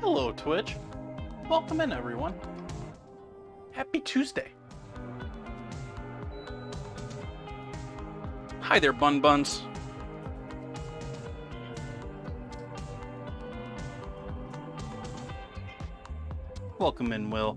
Hello, Twitch. Welcome in, everyone. Happy Tuesday. Hi there, Bun Buns. Welcome in, Will.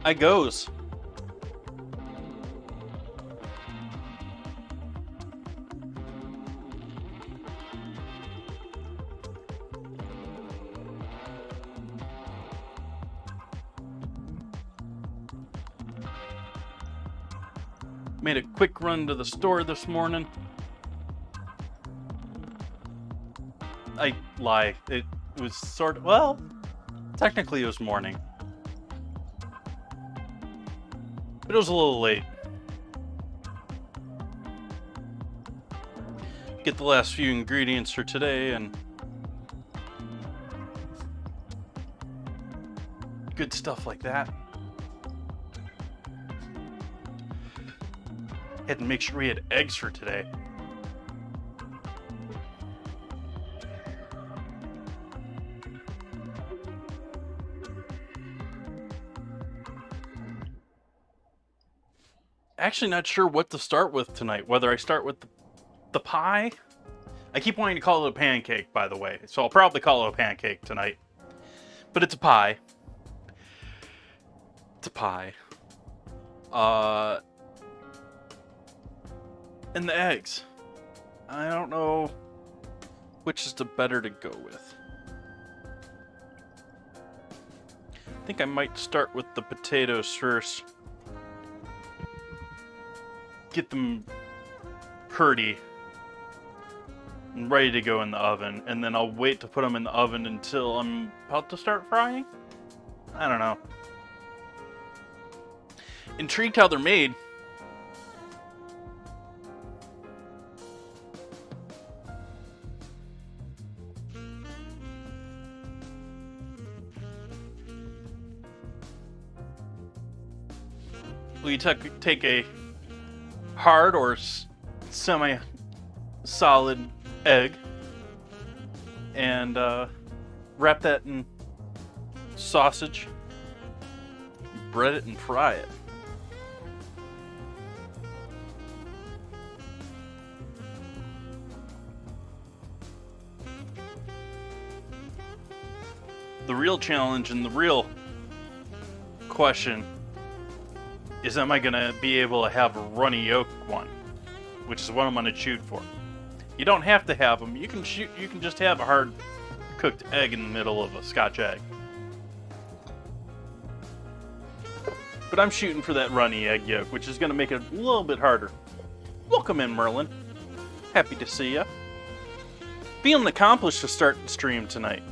I goes. Made a quick run to the store this morning. I lie. It was sort of, well, technically it was morning. But it was a little late. Get the last few ingredients for today and good stuff like that. Had to make sure we had eggs for today. Actually not sure what to start with tonight. Whether I start with the pie. I keep wanting to call it a pancake, by the way. So I'll probably call it a pancake tonight. But it's a pie. It's a pie. And the eggs. I don't know which is the better to go with. I think I might start with the potatoes first. Get them pretty and ready to go in the oven, and then I'll wait to put them in the oven until I'm about to start frying. I don't know. Intrigued how they're made. we take a hard or semi-solid egg and wrap that in sausage, bread it, and fry it. The real challenge and the real question is, am I going to be able to have a runny yolk one, which is what I'm going to shoot for. You don't have to have them. You can just have a hard cooked egg in the middle of a Scotch egg. But I'm shooting for that runny egg yolk, which is going to make it a little bit harder. Welcome in, Merlin. Happy to see ya. Feeling accomplished to start the stream tonight.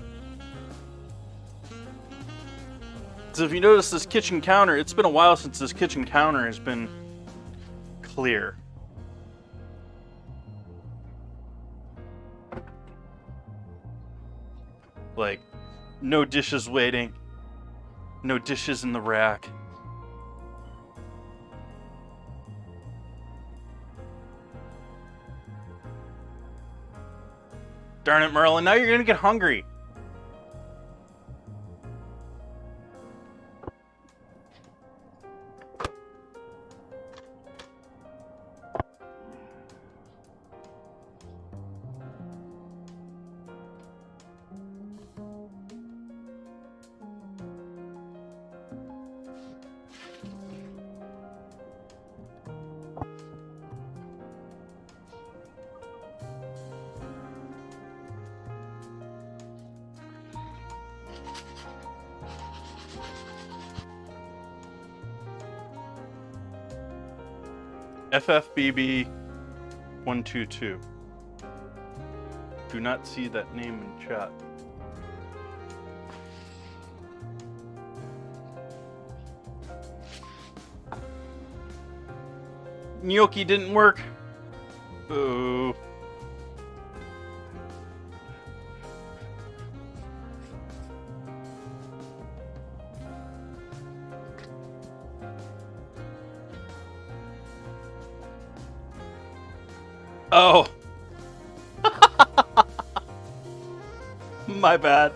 So if you notice this kitchen counter, it's been a while since this kitchen counter has been clear. Like, no dishes waiting, no dishes in the rack. Darn it, Merlin, now you're gonna get hungry. FFBB 122. Do not see that name in chat. Gnocchi didn't work. Boo. Oh. My bad.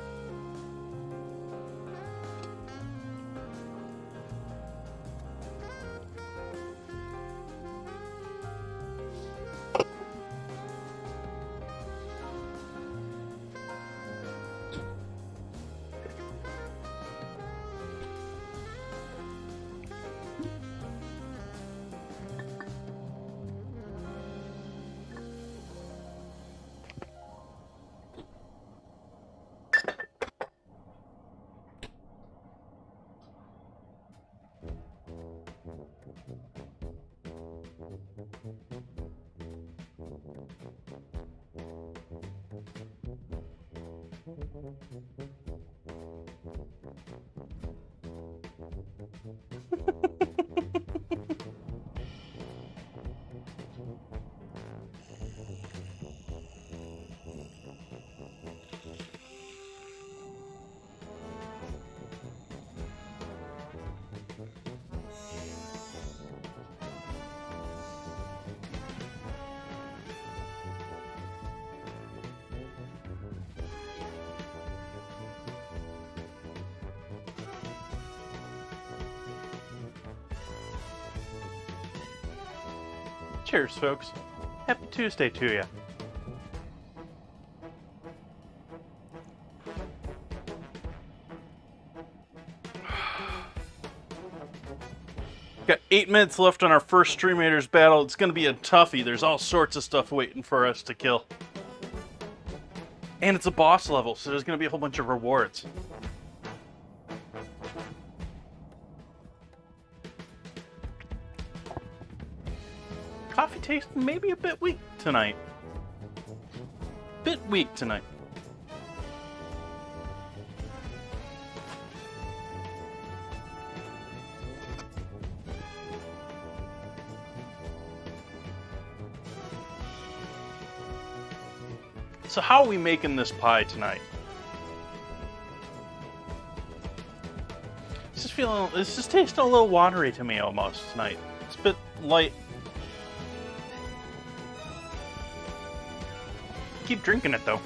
Cheers, folks. Happy Tuesday to you. Got 8 minutes left on our first Streamators battle. It's going to be a toughie. There's all sorts of stuff waiting for us to kill. And it's a boss level, so there's going to be a whole bunch of rewards. Coffee taste maybe a bit weak tonight. Bit weak tonight. So how are we making this pie tonight? It's just tasting a little watery to me almost tonight. It's a bit light. Keep drinking it though.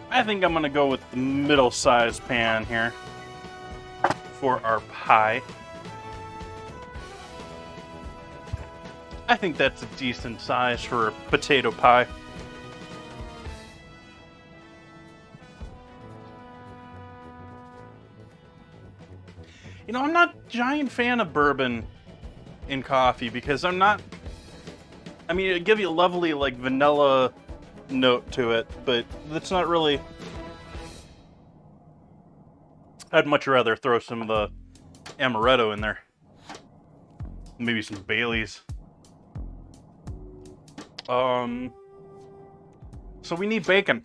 I think I'm gonna go with the middle-sized pan here for our pie. I think that's a decent size for a potato pie. You know, I'm not a giant fan of bourbon in coffee because I mean, it'd give you a lovely, like, vanilla note to it, but that's not really... I'd much rather throw some of the amaretto in there. Maybe some Baileys. So we need bacon.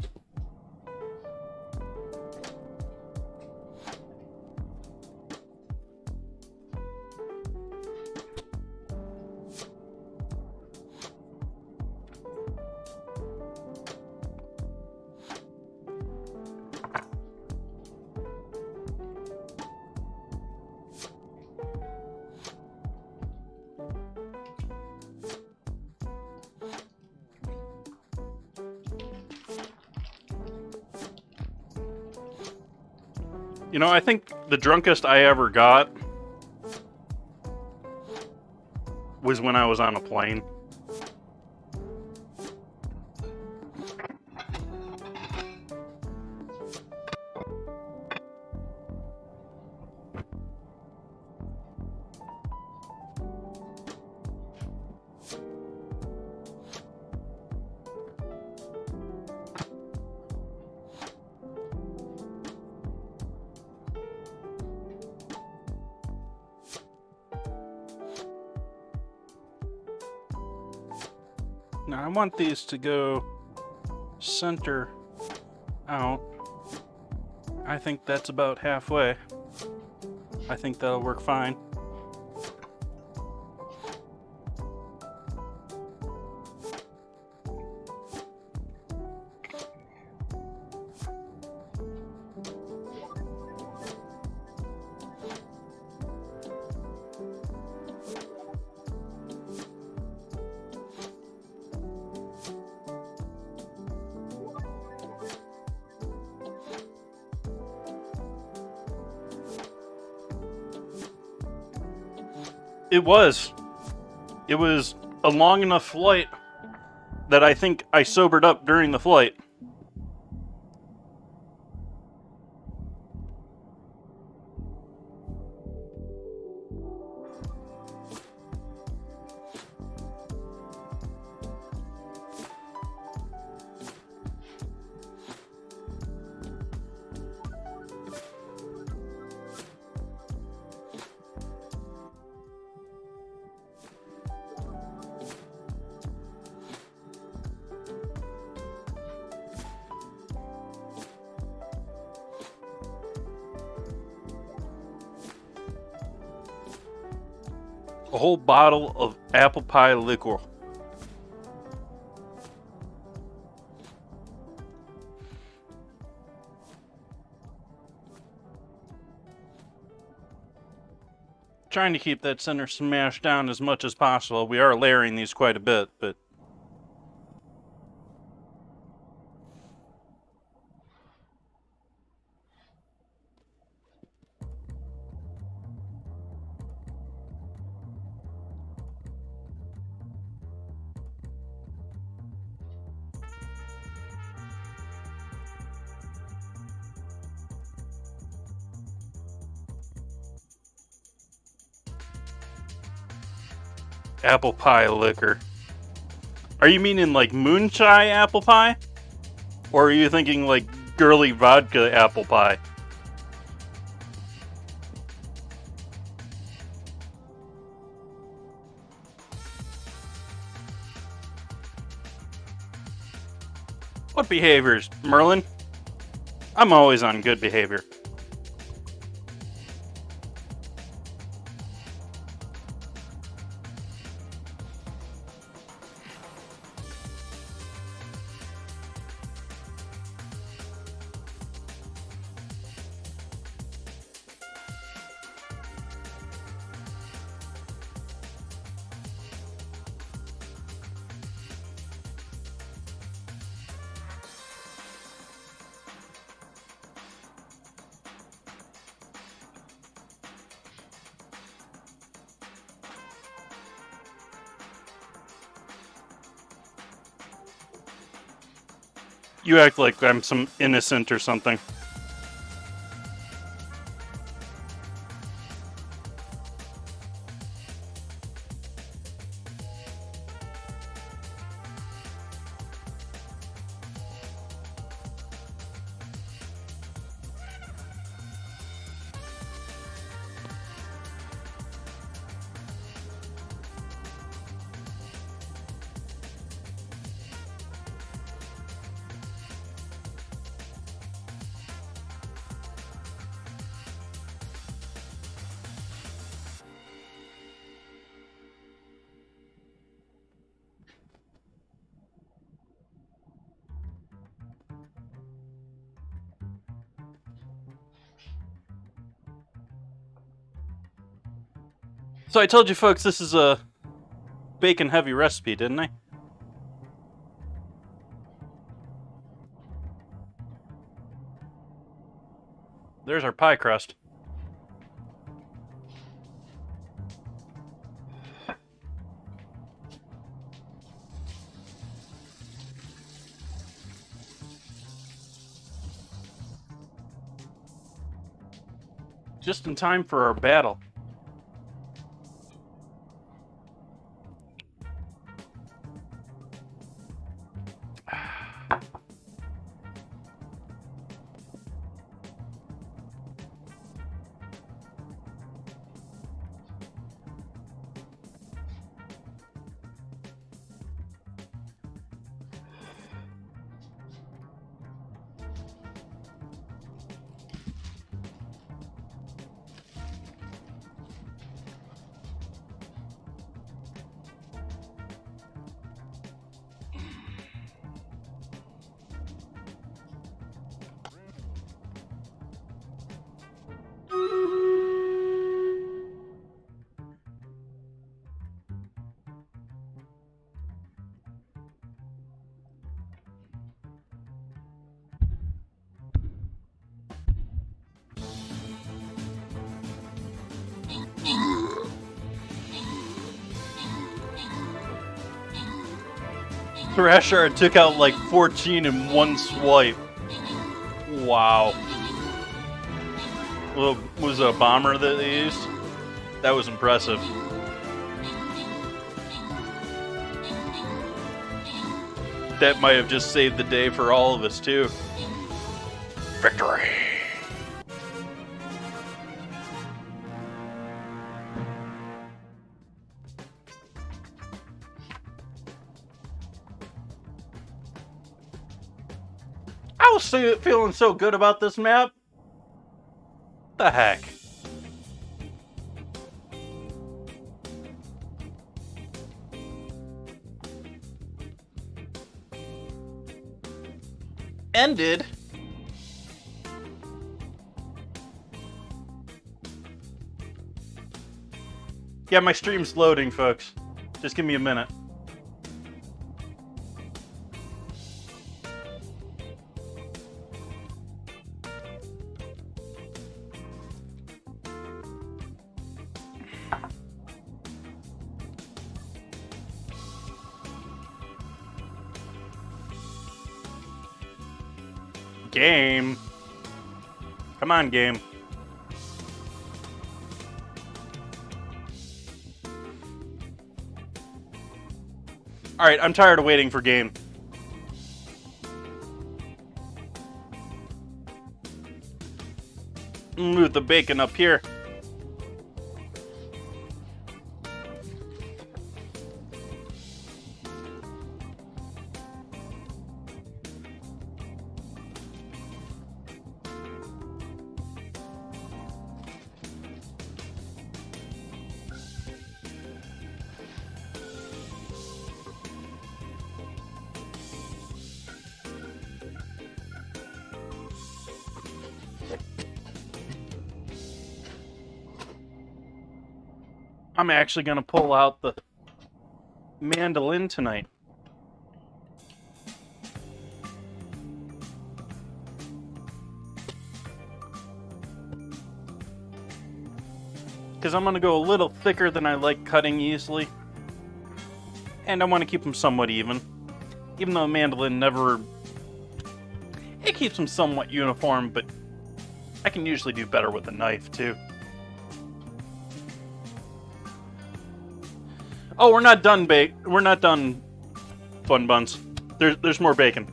You know, I think the drunkest I ever got was when I was on a plane. Now I want these to go center out. I think that's about halfway. I think that'll work fine. It was a long enough flight that I think I sobered up during the flight. A whole bottle of apple pie liquor. Trying to keep that center smashed down as much as possible. We are layering these quite a bit, but apple pie liquor. Are you meaning like moonshine apple pie? Or are you thinking like girly vodka apple pie? What behaviors, Merlin? I'm always on good behavior. You act like I'm some innocent or something. So I told you folks this is a bacon heavy recipe, didn't I? There's our pie crust. Just in time for our battle. Thrasher took out like 14 in one swipe. Wow. Well, was it a bomber that they used? That was impressive. That might have just saved the day for all of us, too. Victory! I was feeling so good about this map. The heck? Ended. Yeah, my stream's loading, folks. Just give me a minute. Game. Come on, game. Alright, I'm tired of waiting for game. Move the bacon up here. I'm actually going to pull out the mandolin tonight. Because I'm going to go a little thicker than I like cutting easily. And I want to keep them somewhat even. Even though mandolin never It keeps them somewhat uniform, but I can usually do better with a knife, too. Oh, we're not done we're not done, Bun Buns. There's more bacon.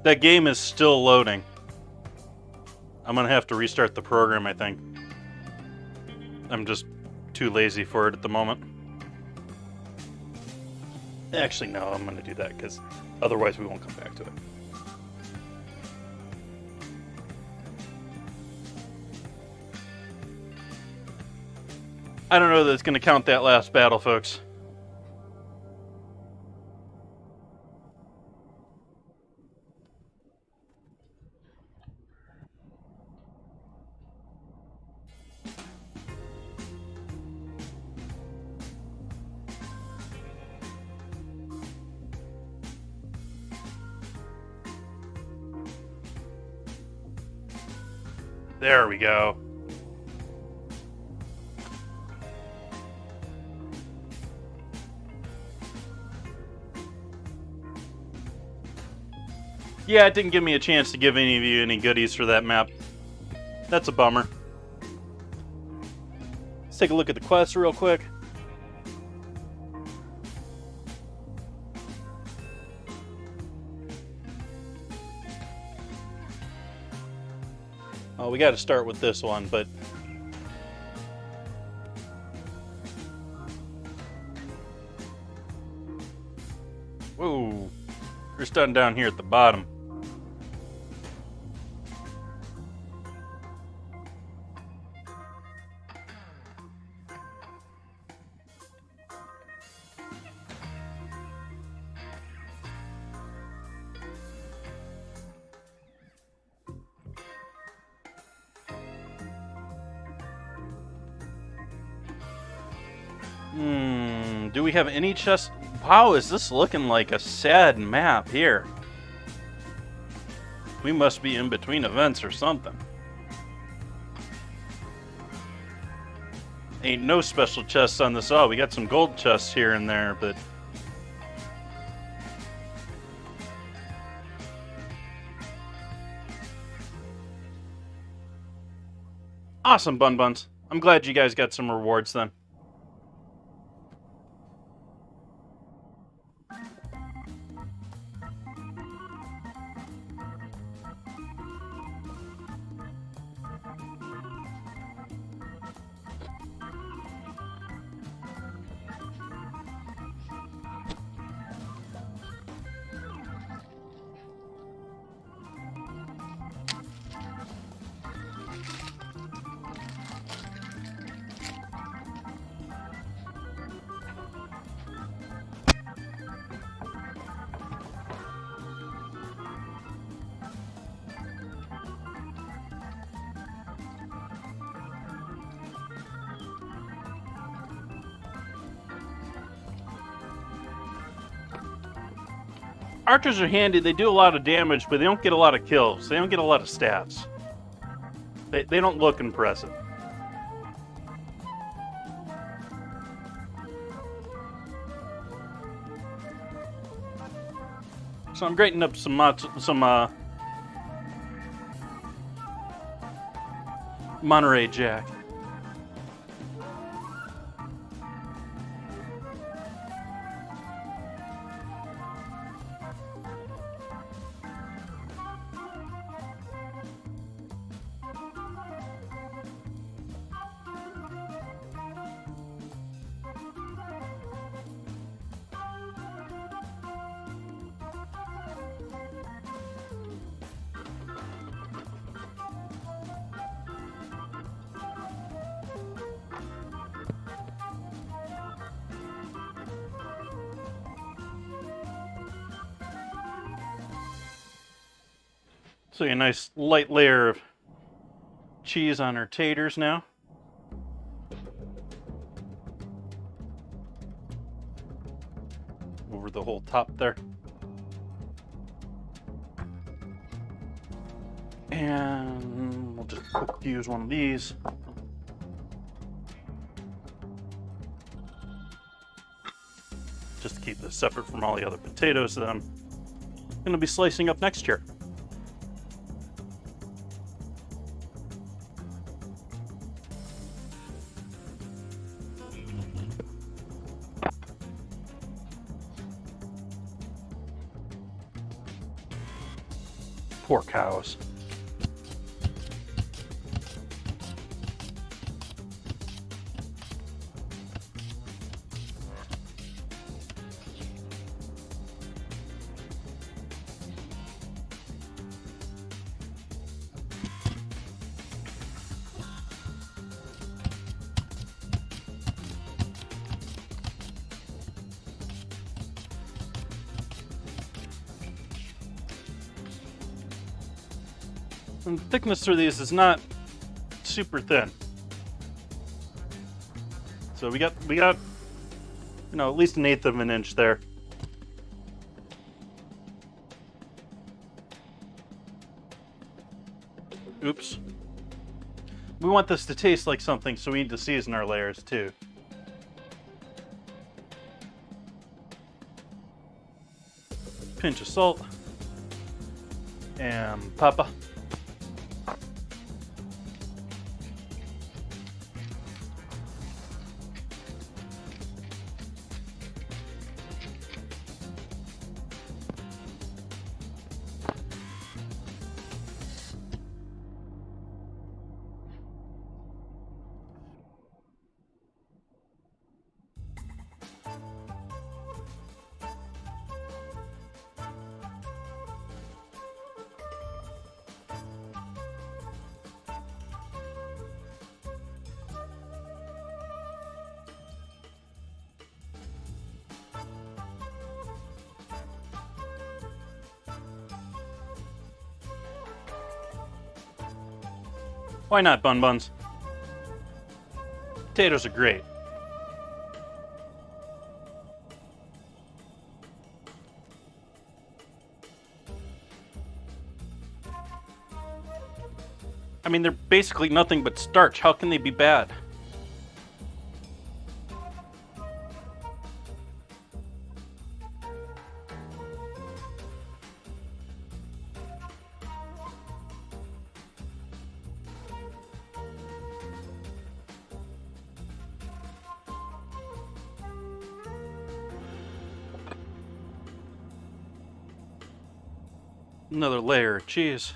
That game is still loading. I'm gonna have to restart the program, I think. I'm just too lazy for it at the moment. Actually, no, I'm gonna do that, because otherwise we won't come back to it. I don't know that it's gonna count that last battle, folks. There we go. Yeah, it didn't give me a chance to give any of you any goodies for that map. That's a bummer. Let's take a look at the quest real quick. Oh, we got to start with this one, but... Whoa. We're starting down here at the bottom. Do we have any chest? Wow, is this looking like a sad map here? We must be in between events or something. Ain't no special chests on this. Oh, we got some gold chests here and there, but... Awesome, Bun Buns. I'm glad you guys got some rewards then. Archers are handy. They do a lot of damage, but they don't get a lot of kills. They don't get a lot of stats. They don't look impressive. So I'm grating up some Monterey Jack. So a nice light layer of cheese on our taters now. Over the whole top there. And we'll just use one of these. Just to keep this separate from all the other potatoes that I'm going to be slicing up next here. Poor cows. And the thickness through these is not super thin. So we got, you know, at least 1/8 of an inch there. Oops. We want this to taste like something, so we need to season our layers too. Pinch of salt. And pepper. Why not, Bun Buns? Potatoes are great. I mean, they're basically nothing but starch. How can they be bad? Another layer of cheese.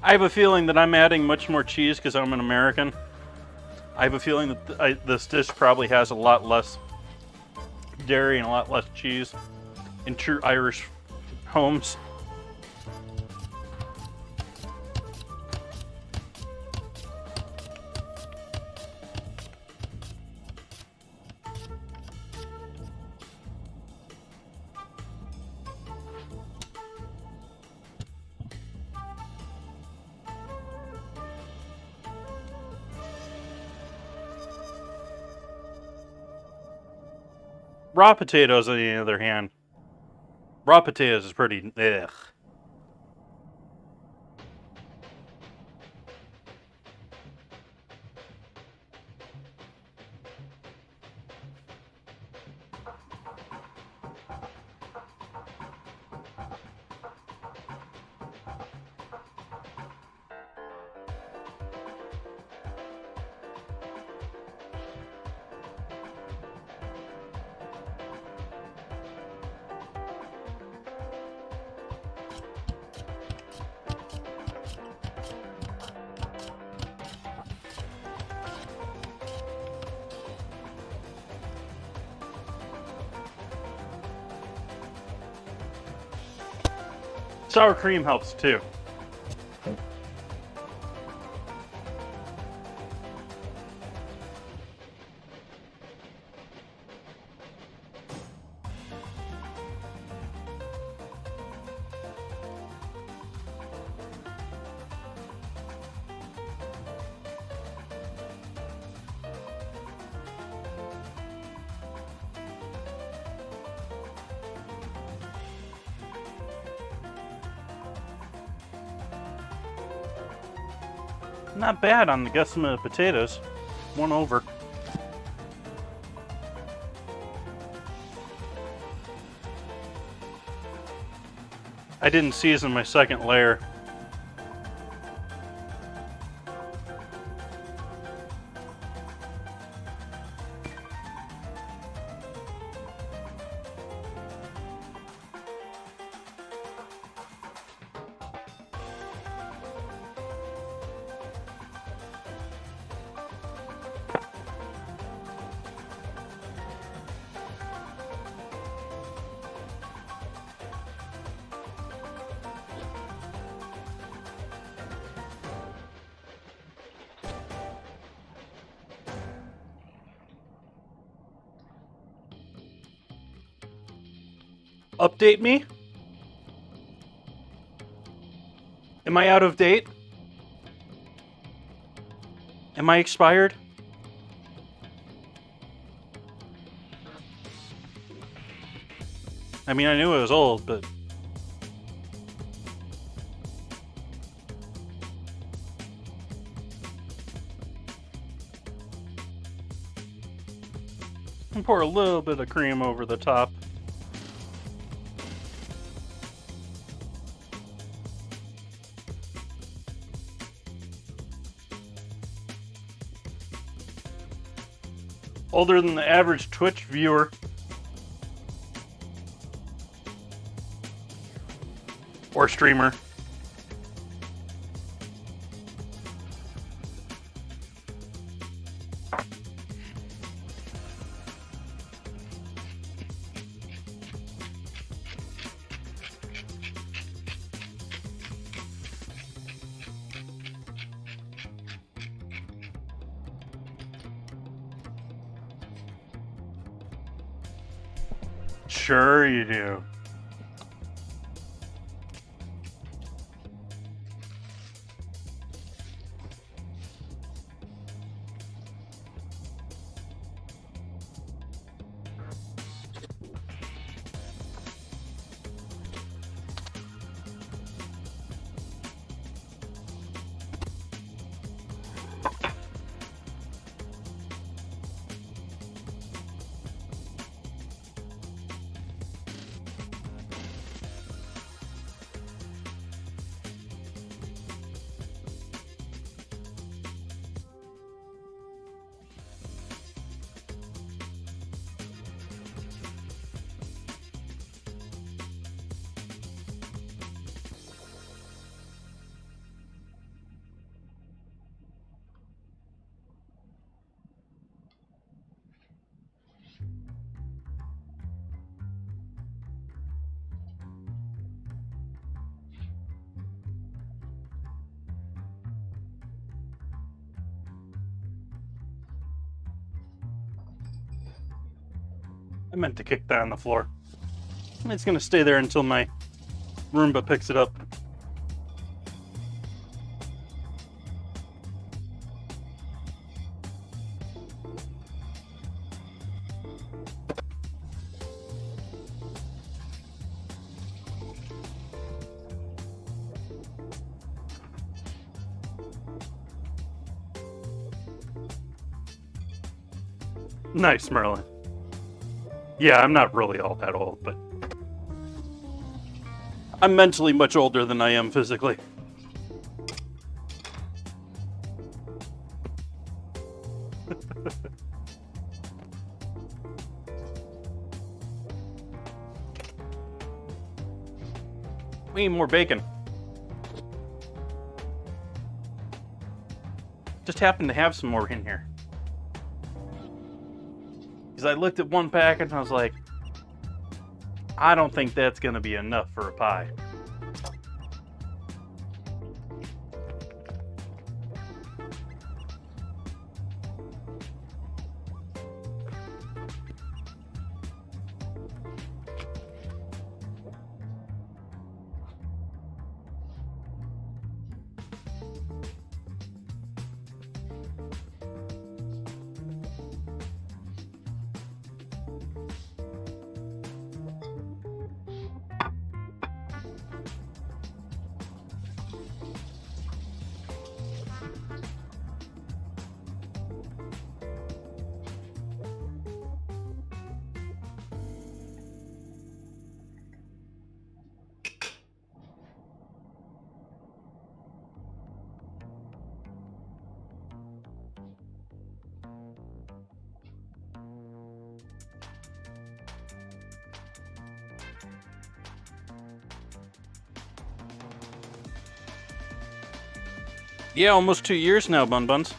I have a feeling that I'm adding much more cheese because I'm an American. I have a feeling that this dish probably has a lot less dairy and a lot less cheese in true Irish homes. Raw potatoes, on the other hand, raw potatoes is pretty ugh. Sour cream helps too. Not bad on the guesstimate of potatoes. 1 over. I didn't season my second layer. Update me? Am I out of date? Am I expired? I mean, I knew it was old, but... And pour a little bit of cream over the top. Older than the average Twitch viewer. Or streamer. Sure you do. I meant to kick that on the floor. It's gonna stay there until my Roomba picks it up. Nice, Merlin. Yeah, I'm not really all that old, but I'm mentally much older than I am physically. We need more bacon. Just happened to have some more in here. Because I looked at one package and I was like, I don't think that's going to be enough for a pie. Yeah, almost 2 years now, Bun Buns.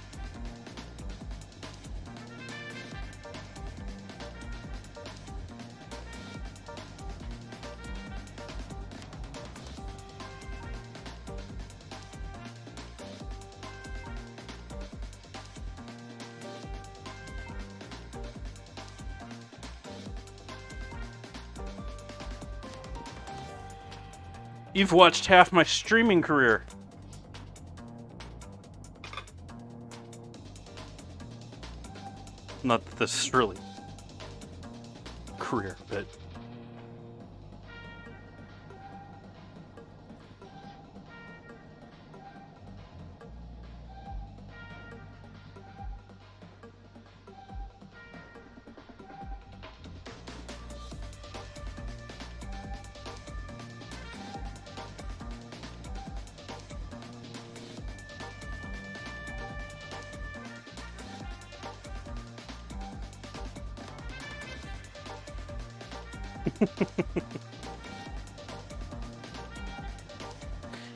You've watched half my streaming career. Not that this is really career, but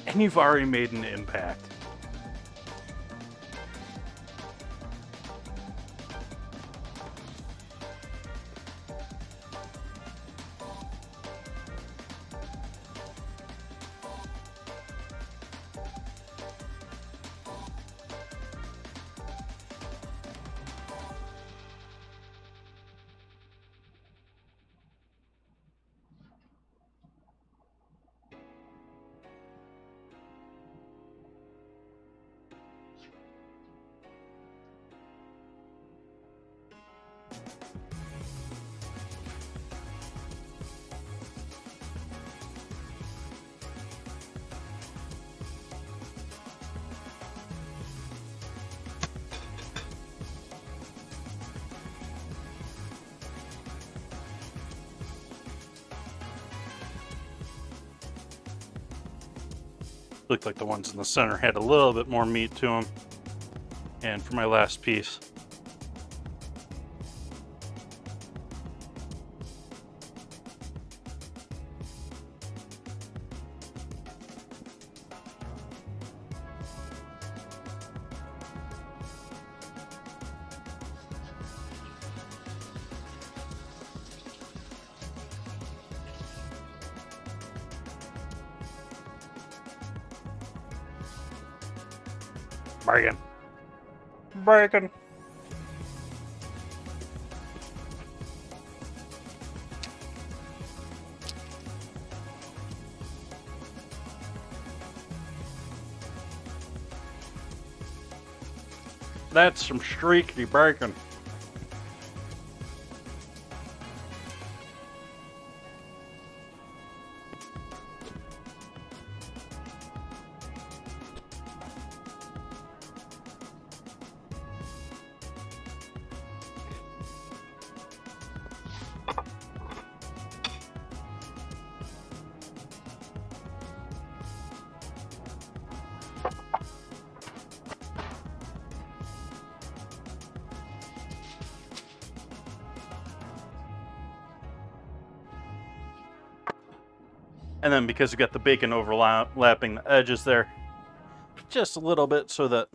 and you've already made an impact. Looked like the ones in the center had a little bit more meat to them. And for my last piece, bacon. Bacon. That's some streaky bacon. And then because we got the bacon overlapping the edges there, just a little bit so that,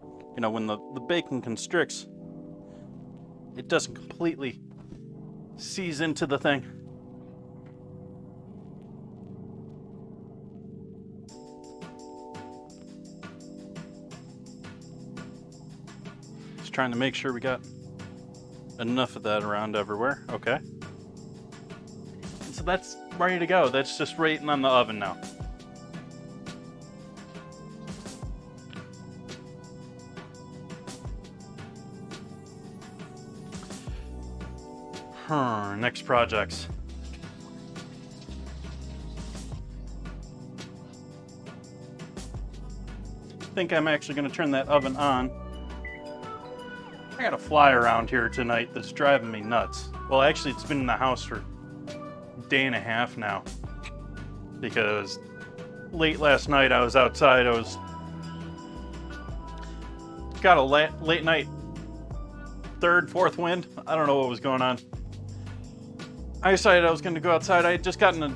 you know, when the bacon constricts, it doesn't completely seize into the thing. Just trying to make sure we got enough of that around everywhere. Okay. So that's ready to go. That's just waiting on the oven now. Next projects. I think I'm actually going to turn that oven on. I got a fly around here tonight that's driving me nuts. Well, actually, it's been in the house for day and a half now, because late last night I was outside. I was got a late night third, fourth wind. I don't know what was going on. I decided I was going to go outside. I had just gotten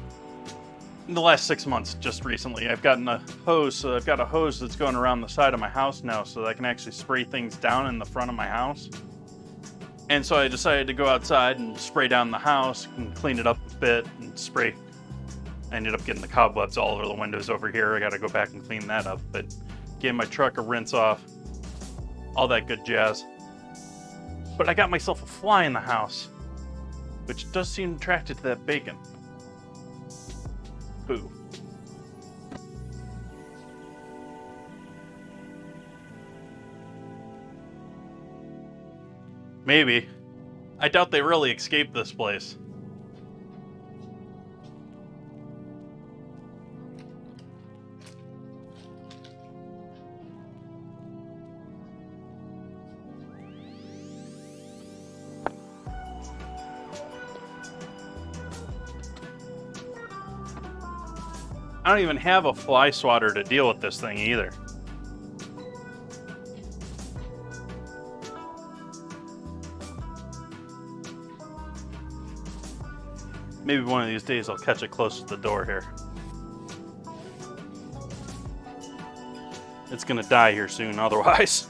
in the last 6 months, just recently, I've gotten a hose. So I've got a hose that's going around the side of my house now, so that I can actually spray things down in the front of my house. And so I decided to go outside and spray down the house and clean it up a bit and spray. I ended up getting the cobwebs all over the windows over here. I got to go back and clean that up, but gave my truck a rinse off, all that good jazz. But I got myself a fly in the house, which does seem attracted to that bacon. Boo. Maybe. I doubt they really escaped this place. I don't even have a fly swatter to deal with this thing either. Maybe one of these days I'll catch it close to the door here. It's gonna die here soon otherwise.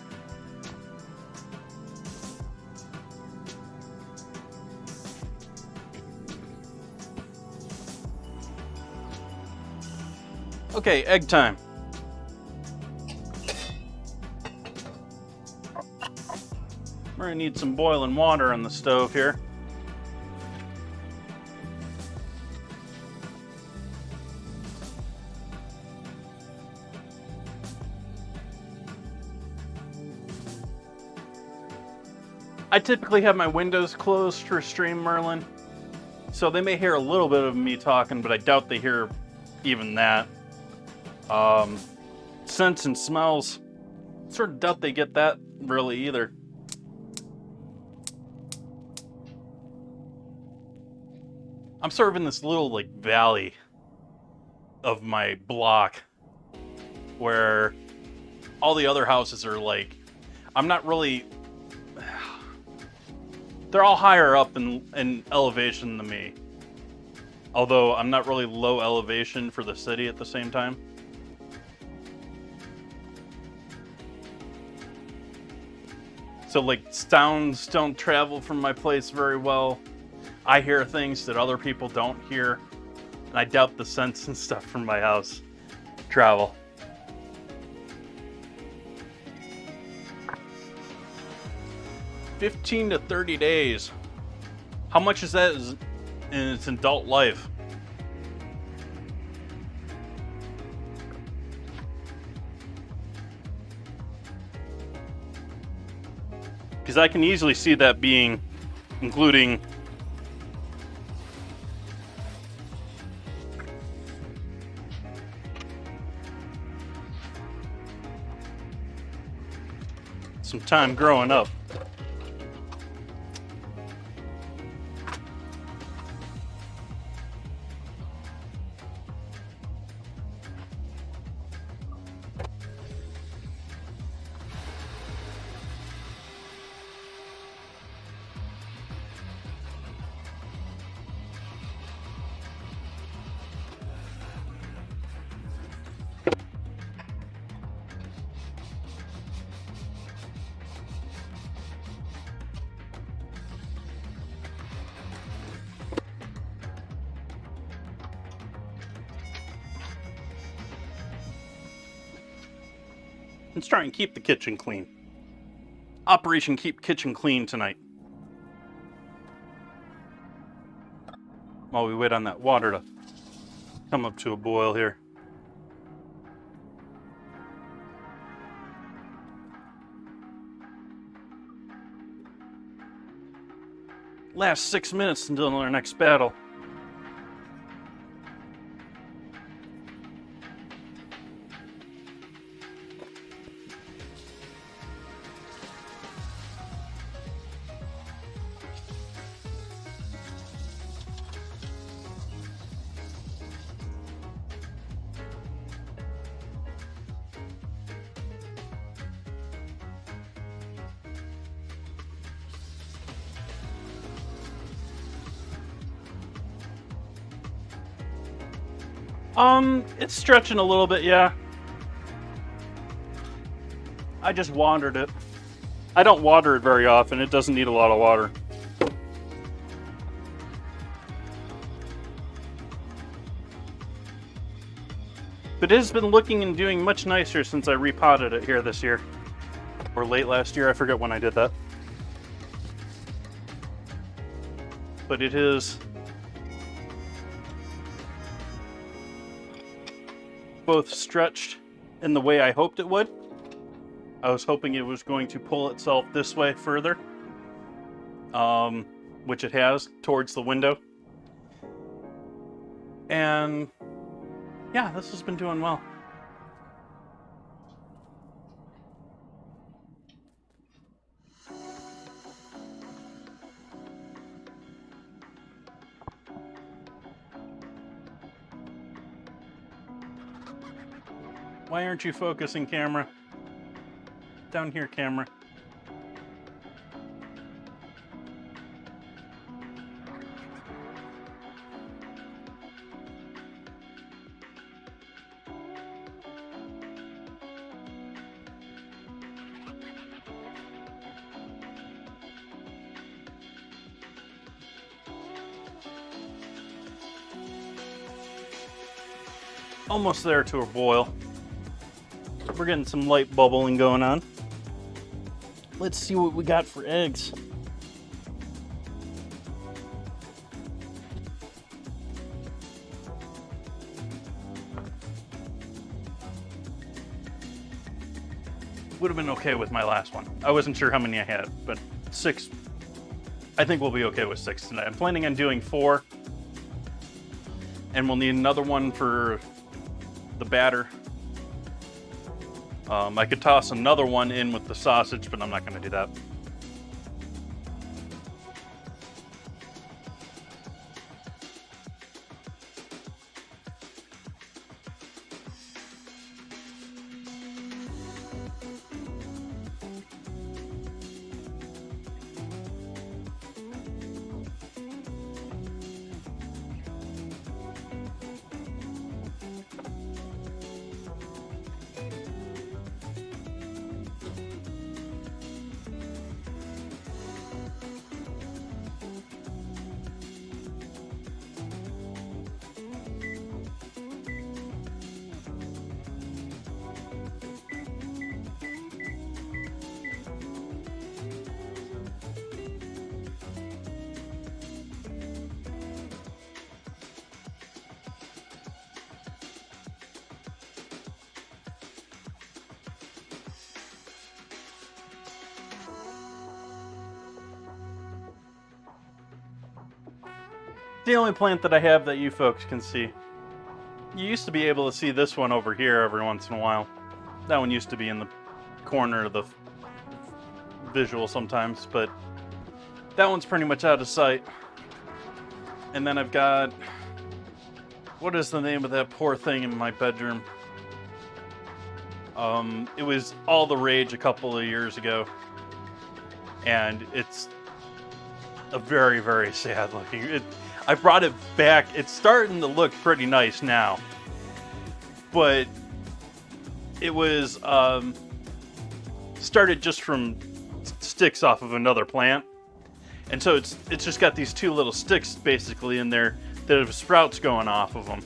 Okay, egg time. We're gonna need some boiling water on the stove here. I typically have my windows closed for Stream Merlin, so they may hear a little bit of me talking, but I doubt they hear even that. Scents and smells, sort of doubt they get that really either. I'm sort of in this little like valley of my block where all the other houses are like, I'm not really, they're all higher up in elevation than me. Although I'm not really low elevation for the city at the same time. So like sounds don't travel from my place very well. I hear things that other people don't hear. And I doubt the scents and stuff from my house travel. $15 to 30 days. How much is that in its adult life? Because I can easily see that being, including some time growing up. Let's try and keep the kitchen clean. Operation Keep Kitchen Clean tonight. While we wait on that water to come up to a boil here. Last 6 minutes until our next battle. It's stretching a little bit, yeah. I just watered it. I don't water it very often. It doesn't need a lot of water. But it has been looking and doing much nicer since I repotted it here this year. Or late last year, I forget when I did that. But it is both stretched in the way I hoped it would. I was hoping it was going to pull itself this way further, which it has, towards the window. And yeah, this has been doing well. Why aren't you focusing, camera? Down here, camera. Almost there to a boil. We're getting some light bubbling going on. Let's see what we got for eggs. Would have been okay with my last one. I wasn't sure how many I had, but 6. I think we'll be okay with 6 tonight. I'm planning on doing 4. And we'll need another one for the batter. I could toss another one in with the sausage, but I'm not going to do that. The only plant that I have that you folks can see. You used to be able to see this one over here every once in a while. That one used to be in the corner of the visual sometimes, but that one's pretty much out of sight. And then I've got, what is the name of that poor thing in my bedroom? It was all the rage a couple of years ago, and it's a very, very sad looking. I brought it back. It's starting to look pretty nice now, but it was started just from sticks off of another plant, and so it's just got these 2 little sticks basically in there that have sprouts going off of them.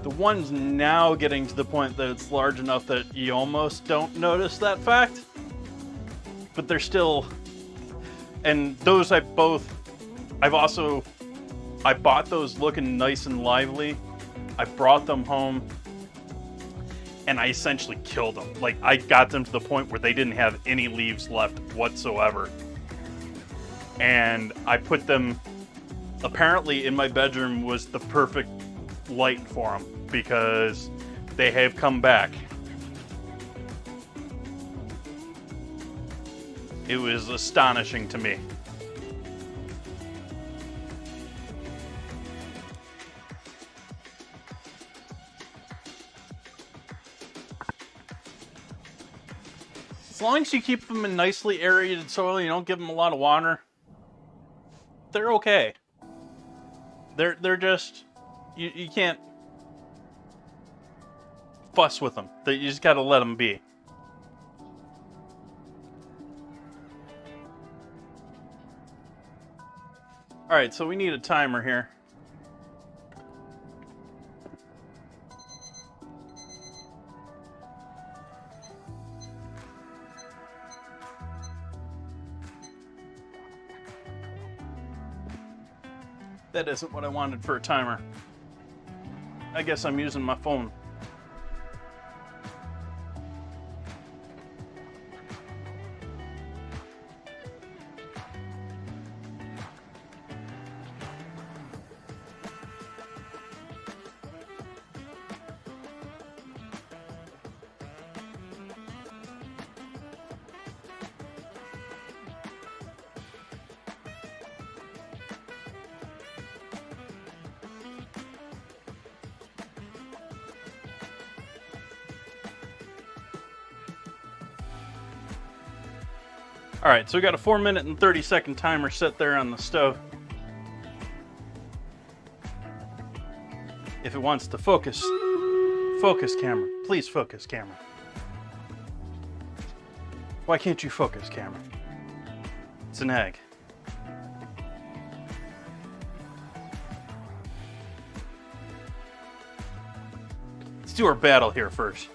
The one's now getting to the point that it's large enough that you almost don't notice that fact, but they're still. And those I bought those looking nice and lively. I brought them home and I essentially killed them. Like, I got them to the point where they didn't have any leaves left whatsoever. And I put them, apparently in my bedroom was the perfect light for them because they have come back. It was astonishing to me. As long as you keep them in nicely aerated soil, you don't give them a lot of water, they're okay. They're just, you can't, fuss with them. You just gotta let them be. Alright, so we need a timer here. That isn't what I wanted for a timer. I guess I'm using my phone. Alright, so we got a 4-minute and 30-second timer set there on the stove. If it wants to focus, focus camera. Please focus camera. Why can't you focus camera? It's an egg. Let's do our battle here first.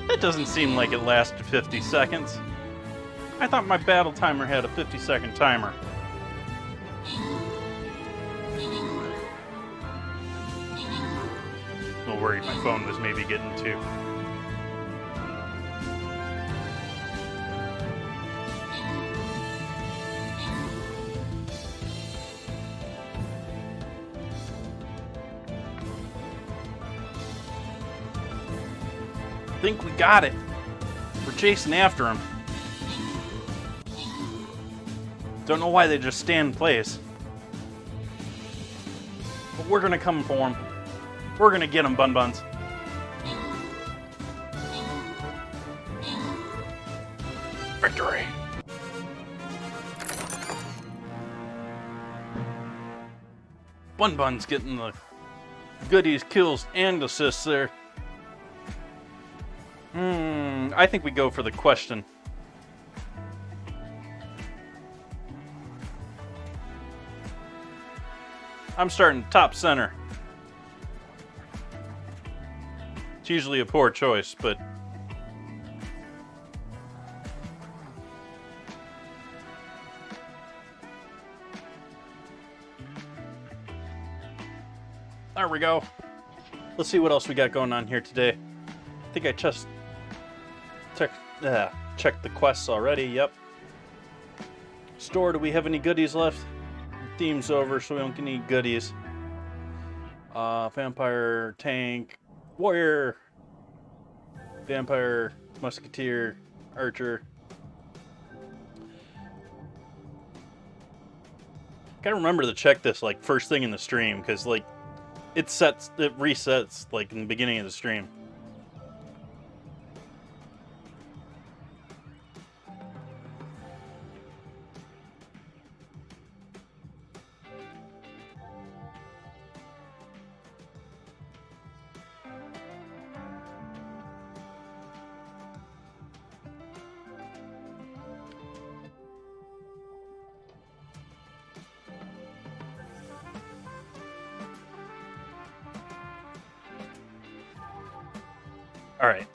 That doesn't seem like it lasted 50 seconds. I thought my battle timer had a 50-second timer. A little worried my phone was maybe getting too. I think we got it. We're chasing after him. Don't know why they just stand in place. But we're gonna come for him. We're gonna get him, Bun Buns. Victory! Bun Bun's getting the goodies, kills, and assists there. I think we go for the question. I'm starting top center. It's usually a poor choice, but there we go. Let's see what else we got going on here today. I think I just checked the quests already. Yep. Store, do we have any goodies left? Theme's over, so we don't get any goodies. Vampire, tank, warrior, vampire, musketeer, archer. Gotta remember to check this like first thing in the stream, because like it resets like in the beginning of the stream. All right.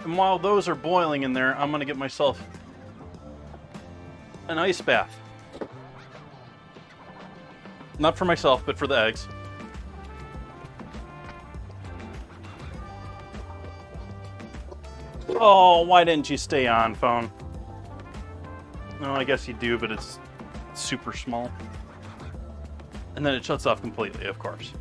And while those are boiling in there, I'm going to get myself an ice bath. Not for myself, but for the eggs. Oh, why didn't you stay on, phone? No, I guess you do, but it's super small. And then it shuts off completely, of course.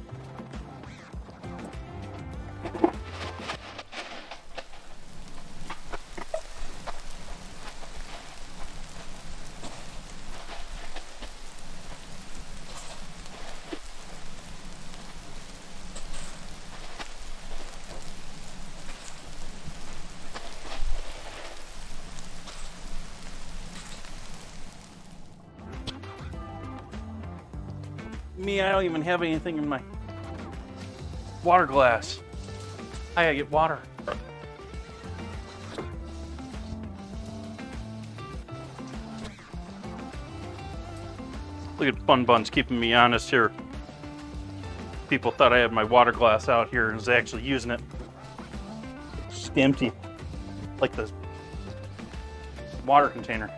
Me, I don't even have anything in my water glass. I gotta get water. Look at Bun Bun's keeping me honest here. People thought I had my water glass out here and was actually using it. It's just empty. Like the water container.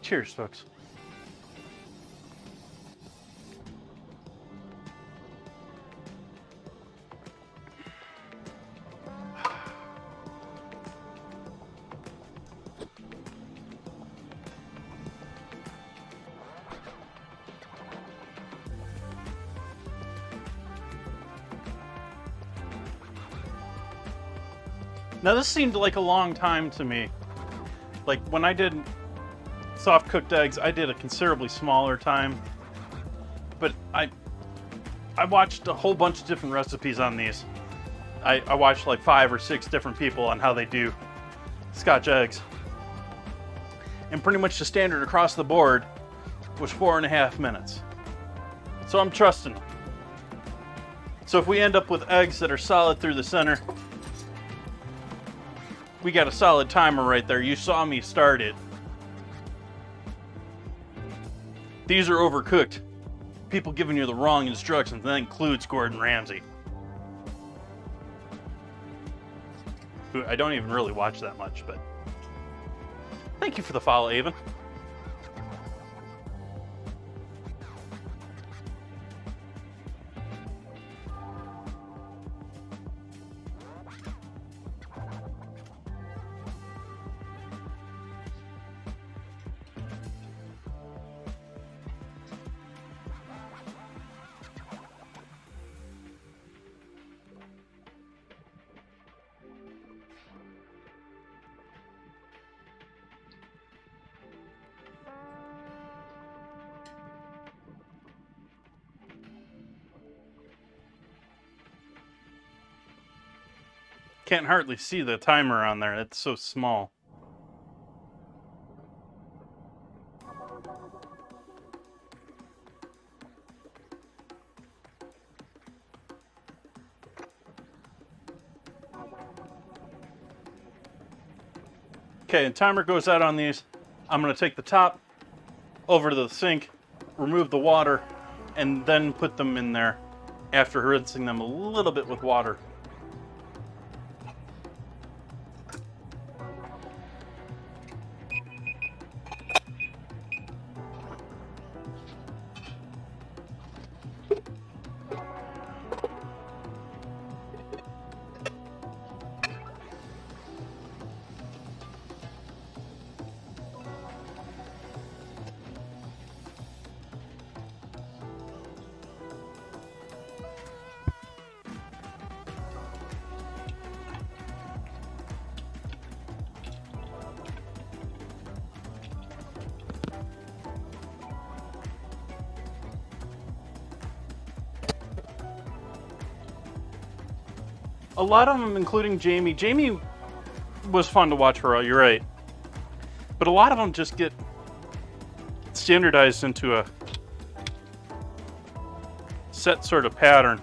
Cheers, folks. Now this seemed like a long time to me. Like when I did soft cooked eggs, I did a considerably smaller time. But I watched a whole bunch of different recipes on these. I watched like 5 or 6 different people on how they do Scotch eggs. And pretty much the standard across the board was 4.5 minutes. So I'm trusting. So if we end up with eggs that are solid through the center, we got a solid timer right there. You saw me start it. These are overcooked. People giving you the wrong instructions. That includes Gordon Ramsay, who I don't even really watch that much, but thank you for the follow, Avon. Can't hardly see the timer on there. It's so small. Okay, and timer goes out on these. I'm going to take the top over to the sink, remove the water, and then put them in there after rinsing them a little bit with water. A lot of them, including Jamie. Jamie was fun to watch for all, you're right. But a lot of them just get standardized into a set sort of pattern.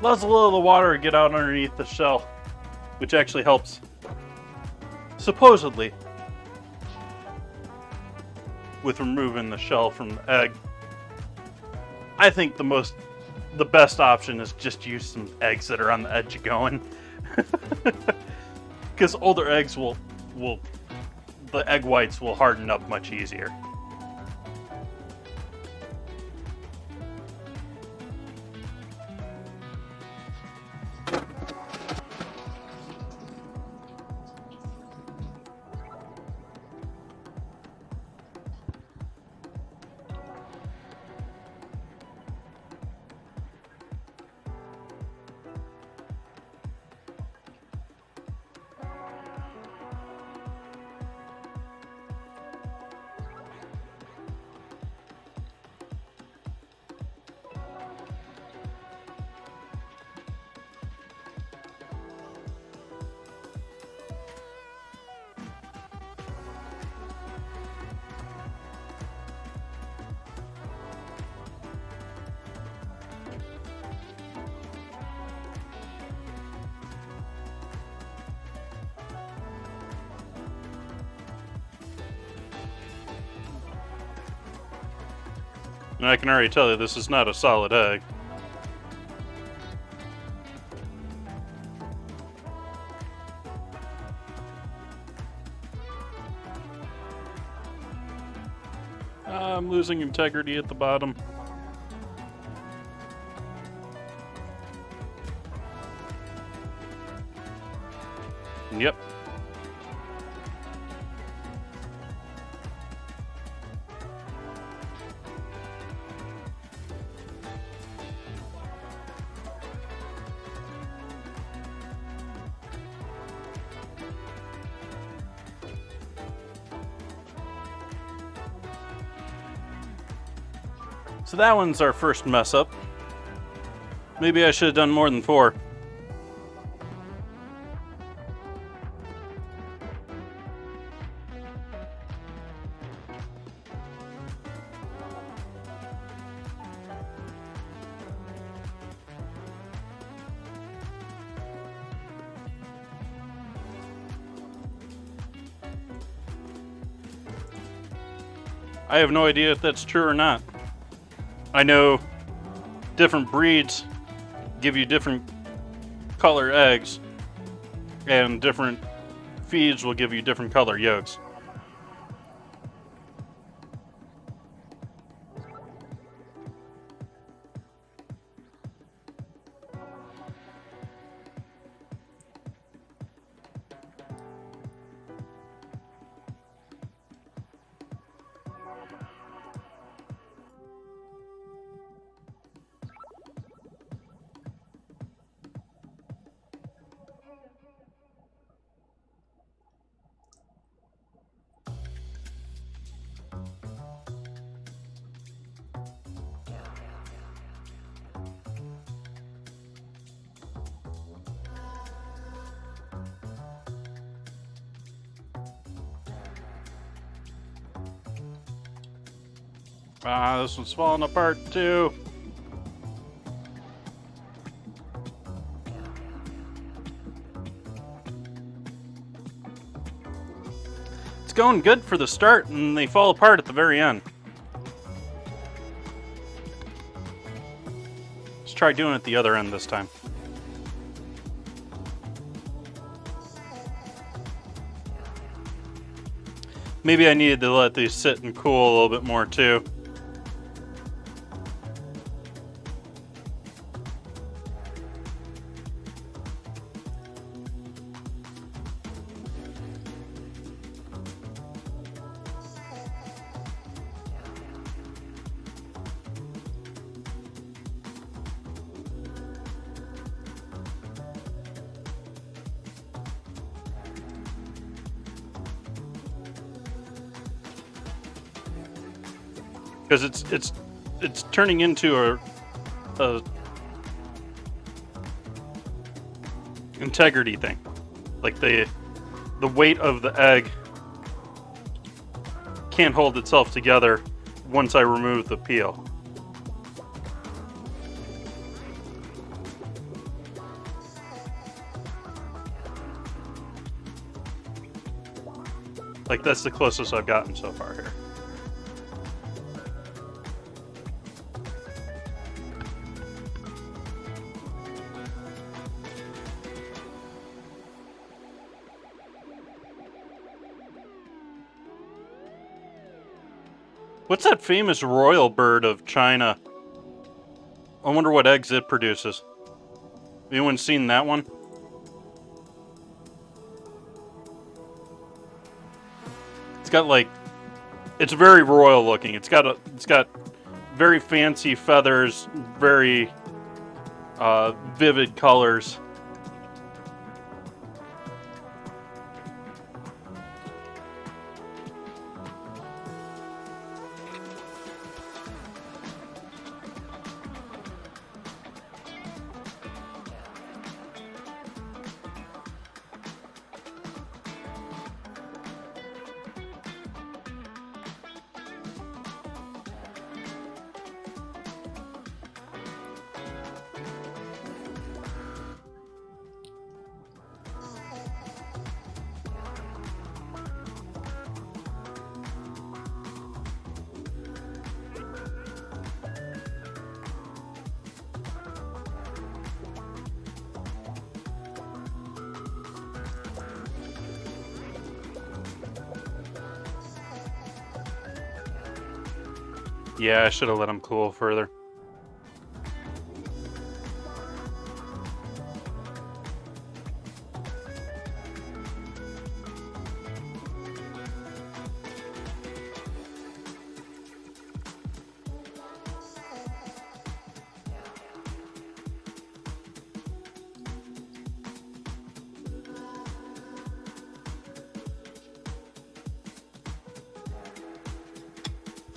Allows a little of the water to get out underneath the shell, which actually helps, supposedly, with removing the shell from the egg. I think the best option is just use some eggs that are on the edge of going, because older eggs the egg whites will harden up much easier. And I can already tell you this is not a solid egg. I'm losing integrity at the bottom. Yep. So that one's our first mess up. Maybe I should have done more than 4. I have no idea if that's true or not. I know different breeds give you different color eggs, and different feeds will give you different color yolks. Ah, this one's falling apart too. It's going good for the start, and they fall apart at the very end. Let's try doing it the other end this time. Maybe I needed to let these sit and cool a little bit more too. because it's turning into a integrity thing. Like the weight of the egg can't hold itself together once I remove the peel. Like, that's the closest I've gotten so far here. What's that famous royal bird of China? I wonder what eggs it produces. Anyone seen that one? It's got like, it's very royal looking. It's got very fancy feathers, very vivid colors. Yeah, I should have let them cool further.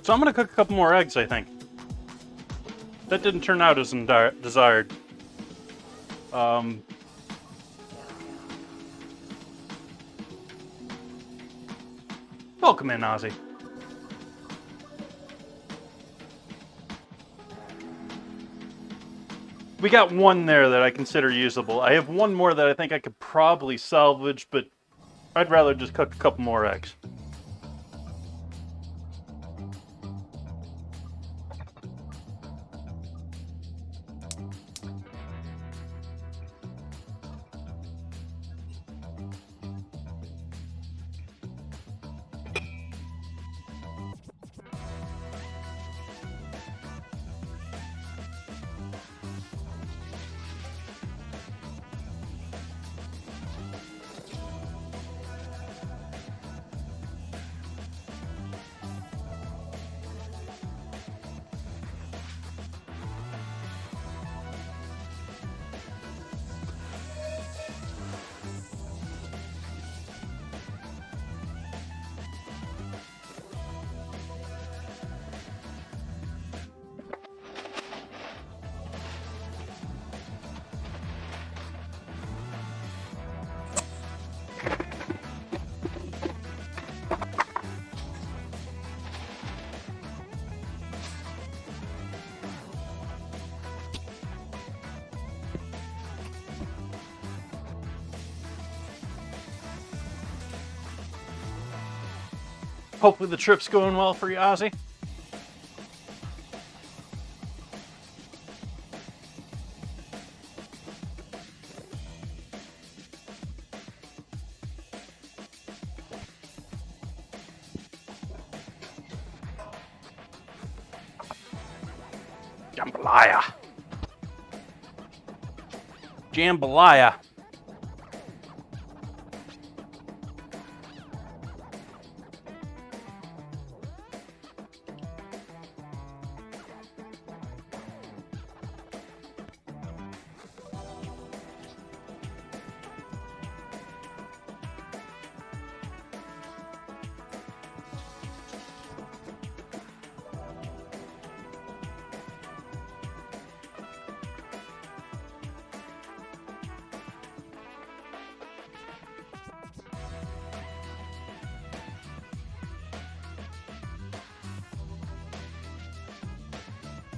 So I'm going to cook a couple more eggs, I think. That didn't turn out as desired. Welcome in, Ozzy. We got one there that I consider usable. I have one more that I think I could probably salvage, but I'd rather just cook a couple more eggs. Hopefully the trip's going well for you, Ozzy. Jambalaya. Jambalaya.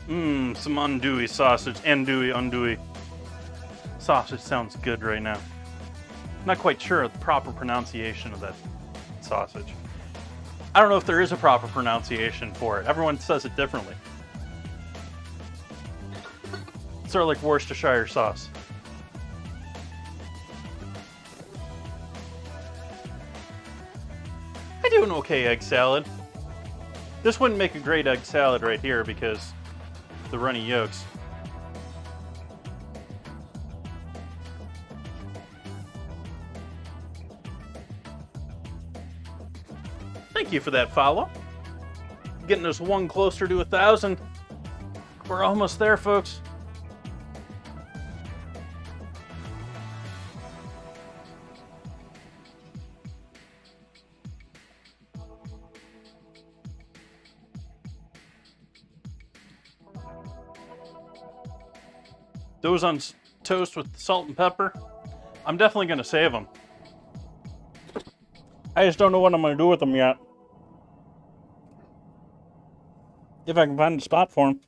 Some andouille sausage. Andouille. Sausage sounds good right now. Not quite sure of the proper pronunciation of that sausage. I don't know if there is a proper pronunciation for it. Everyone says it differently. It's sort of like Worcestershire sauce. I do an okay egg salad. This wouldn't make a great egg salad right here because the runny yolks. Thank you for that follow. Getting us one closer to 1,000. We're almost there, folks. Those on toast with salt and pepper, I'm definitely going to save them. I just don't know what I'm going to do with them yet. If I can find a spot for them.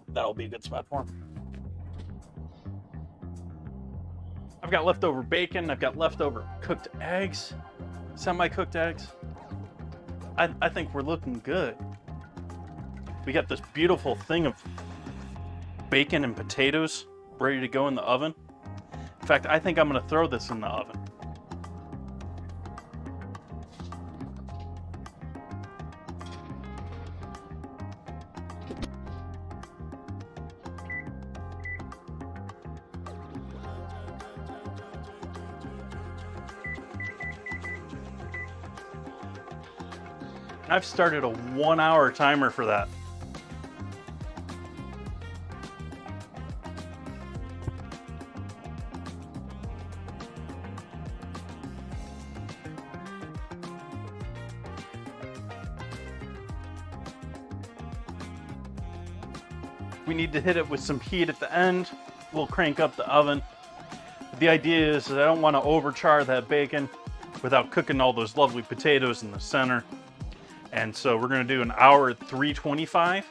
That'll be a good spot for them. I've got leftover bacon. I've got leftover cooked eggs. Semi-cooked eggs. I think we're looking good. We got this beautiful thing of bacon and potatoes ready to go in the oven. In fact, I think I'm going to throw this in the oven. I've started a 1-hour timer for that. We need to hit it with some heat at the end. We'll crank up the oven. The idea is that I don't want to overchar that bacon without cooking all those lovely potatoes in the center. And so we're going to do an hour at 325.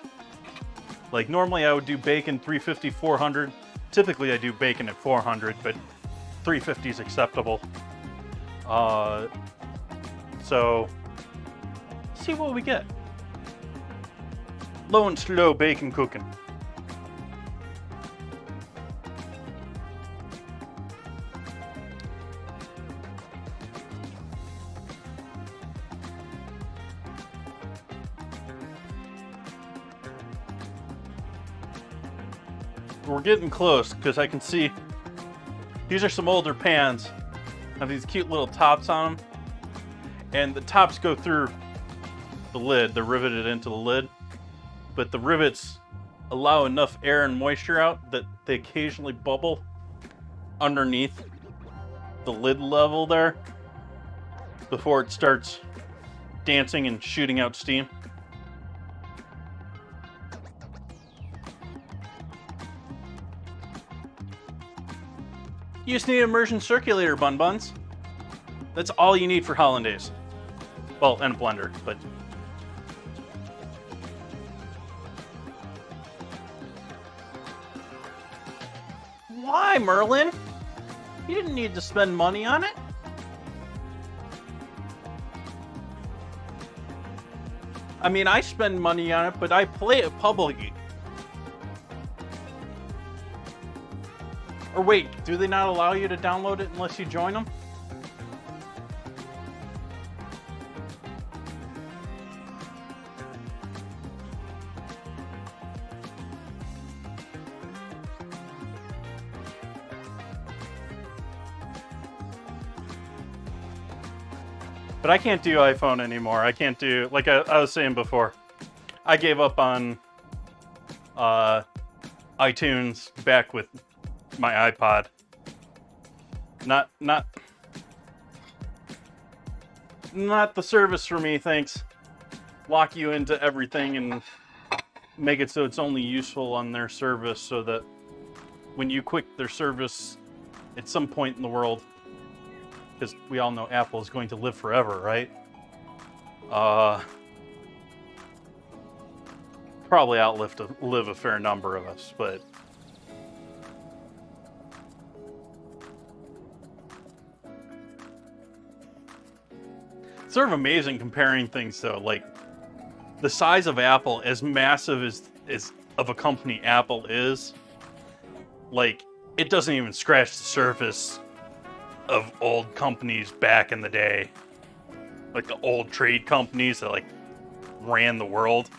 Like normally I would do bacon 350, 400. Typically I do bacon at 400, but 350 is acceptable. So see what we get. Low and slow bacon cooking. We're getting close because I can see these are some older pans. Have these cute little tops on them, and the tops go through the lid. They're riveted into the lid, but the rivets allow enough air and moisture out that they occasionally bubble underneath the lid level there before it starts dancing and shooting out steam. You just need an immersion circulator, Bun Buns. That's all you need for hollandaise. Well, and a blender, but... Why, Merlin? You didn't need to spend money on it. I mean, I spend money on it, but I play it publicly. Or wait, do they not allow you to download it unless you join them? But I can't do iPhone anymore. I can't do, like I was saying before, I gave up on iTunes back with my iPod. Not the service for me, thanks. Lock you into everything and make it so it's only useful on their service so that when you quit their service at some point in the world, because we all know Apple is going to live forever, right? probably live a fair number of us, but it's sort of amazing comparing things though. Like the size of Apple, as massive as of a company Apple is, like it doesn't even scratch the surface of old companies back in the day, like the old trade companies that like ran the world.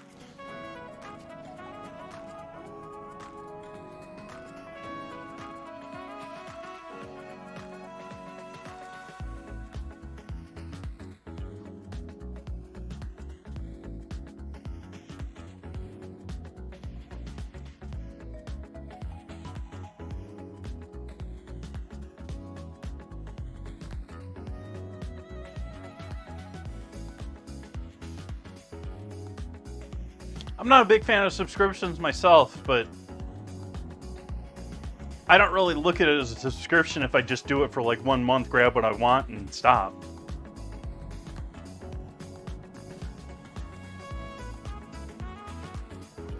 I'm not a big fan of subscriptions myself, but I don't really look at it as a subscription if I just do it for like 1 month, grab what I want, and stop.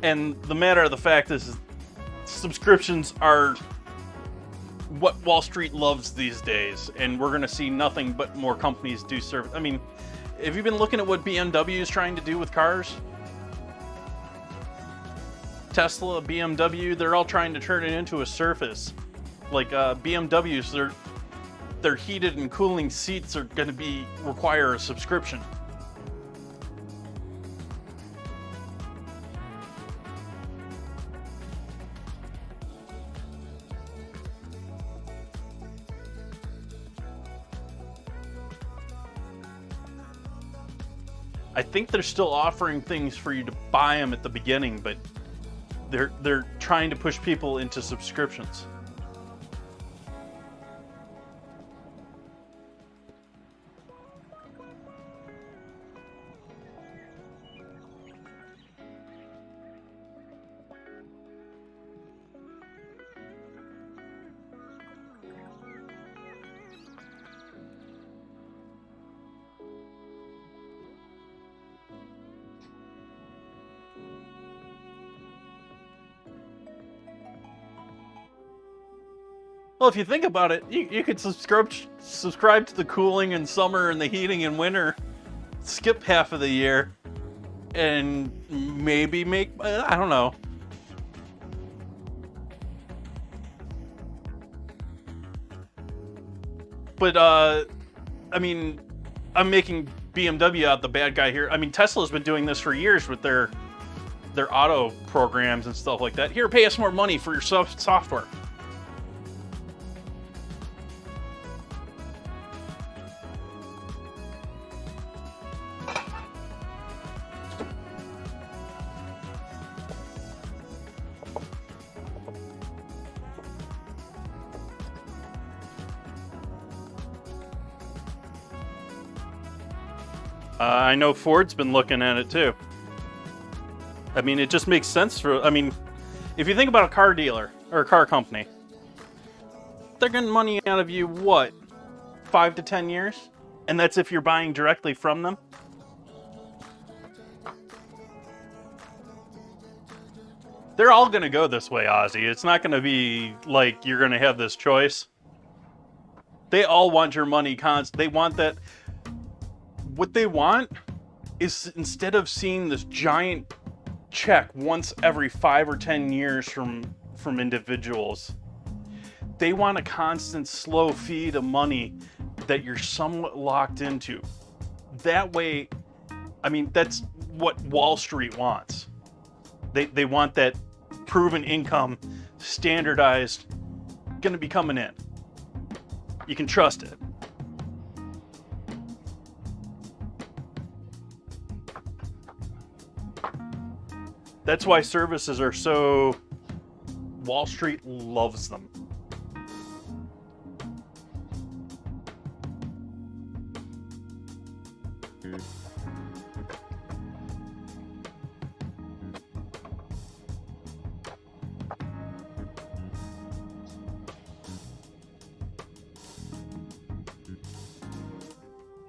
And the matter of the fact is subscriptions are what Wall Street loves these days, and we're going to see nothing but more companies do service. I mean, have you been looking at what BMW is trying to do with cars? Tesla, BMW, they're all trying to turn it into a surface. Like BMWs, their heated and cooling seats are going to require a subscription. I think they're still offering things for you to buy them at the beginning, but they're trying to push people into subscriptions. Well, if you think about it, you could subscribe to the cooling in summer and the heating in winter, skip half of the year, and maybe make, I don't know. But, I mean, I'm making BMW out the bad guy here. I mean, Tesla's been doing this for years with their auto programs and stuff like that. Here, pay us more money for your software. I know Ford's been looking at it too. I mean, it just makes sense for, I mean, if you think about a car dealer or a car company, they're getting money out of you, what, 5 to 10 years? And that's if you're buying directly from them? They're all going to go this way, Ozzy. It's not going to be like you're going to have this choice. They all want your money They want that. What they want is, instead of seeing this giant check once every 5 or 10 years from individuals, they want a constant slow feed of money that you're somewhat locked into. That way, I mean, that's what Wall Street wants. They want that proven income, standardized, going to be coming in. You can trust it. That's why services are so... Wall Street loves them.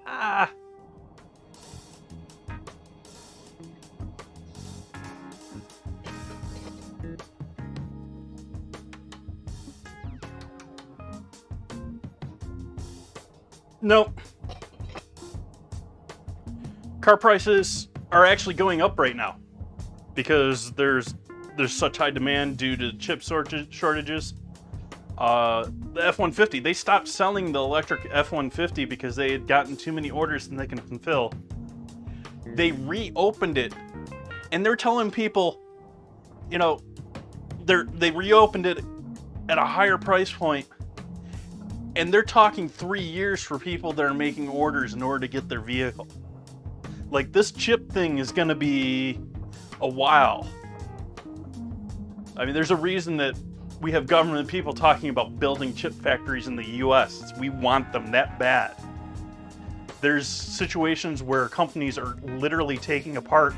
Ah. Nope. Car prices are actually going up right now because there's such high demand due to chip shortages. The F-150, they stopped selling the electric F-150 because they had gotten too many orders than they can fulfill. They reopened it, and they're telling people, you know, they reopened it at a higher price point, and they're talking 3 years for people that are making orders in order to get their vehicle. Like, this chip thing is going to be a while. I mean, there's a reason that we have government people talking about building chip factories in the US. We want them that bad. There's situations where companies are literally taking apart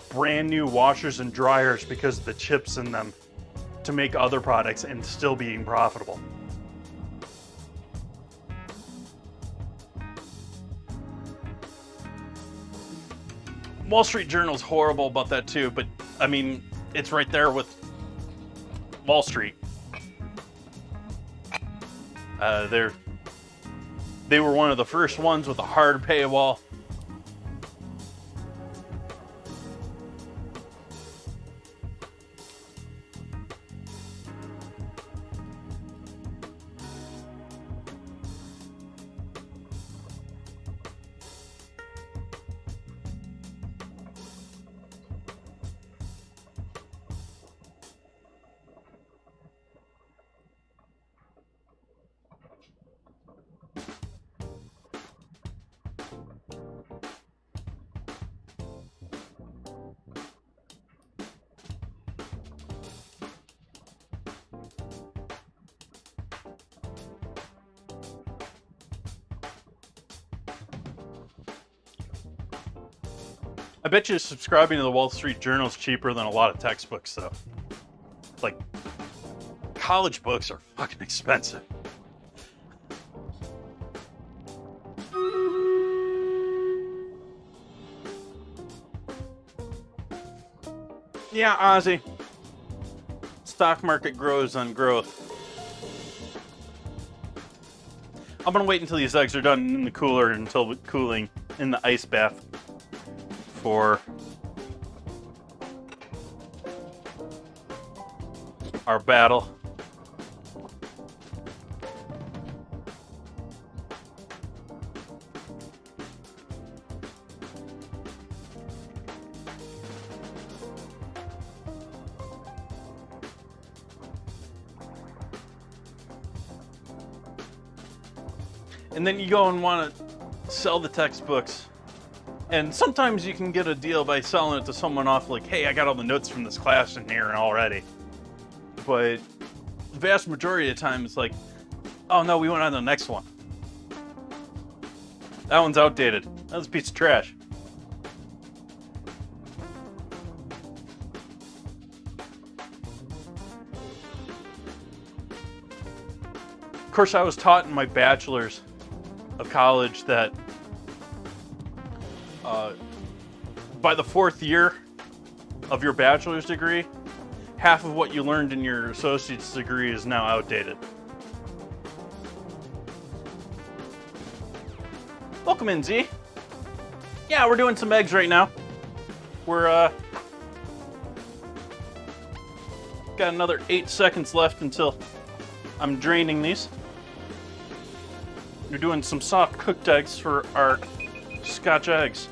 brand new washers and dryers because of the chips in them to make other products and still being profitable. Wall Street Journal's horrible about that too, but I mean, it's right there with Wall Street. They were one of the first ones with a hard paywall. I bet you subscribing to the Wall Street Journal is cheaper than a lot of textbooks, though. Like, college books are fucking expensive. Yeah, Ozzy. Stock market grows on growth. I'm gonna wait until these eggs are done in the cooler until cooling in the ice bath for our battle. And then you go and want to sell the textbooks. And sometimes you can get a deal by selling it to someone off like, hey, I got all the notes from this class in here already. But the vast majority of the time it's like, oh no, we went on to the next one. That one's outdated. That was a piece of trash. Of course, I was taught in my bachelor's of college that by the 4th year of your bachelor's degree, half of what you learned in your associate's degree is now outdated. Welcome in, Z. Yeah, we're doing some eggs right now. We're got another 8 seconds left until I'm draining these. We're doing some soft cooked eggs for our Scotch eggs.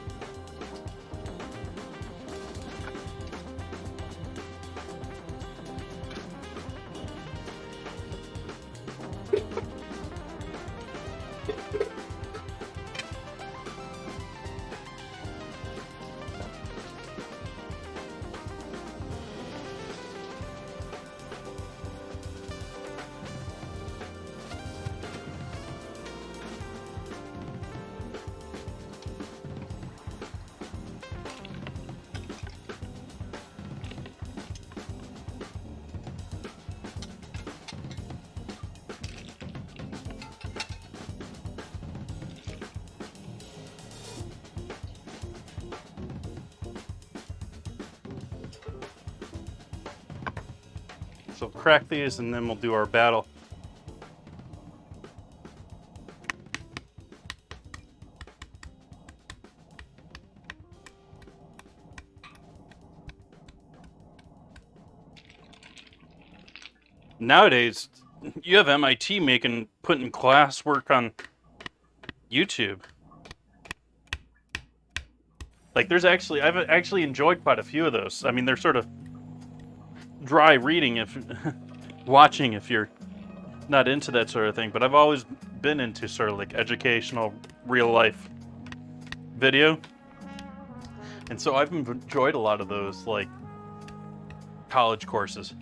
So crack these and then we'll do our battle. Nowadays, you have MIT putting classwork on YouTube. Like, I've actually enjoyed quite a few of those. I mean, they're sort of dry reading if watching if you're not into that sort of thing, but I've always been into sort of like educational, real life video. And so I've enjoyed a lot of those, like, college courses.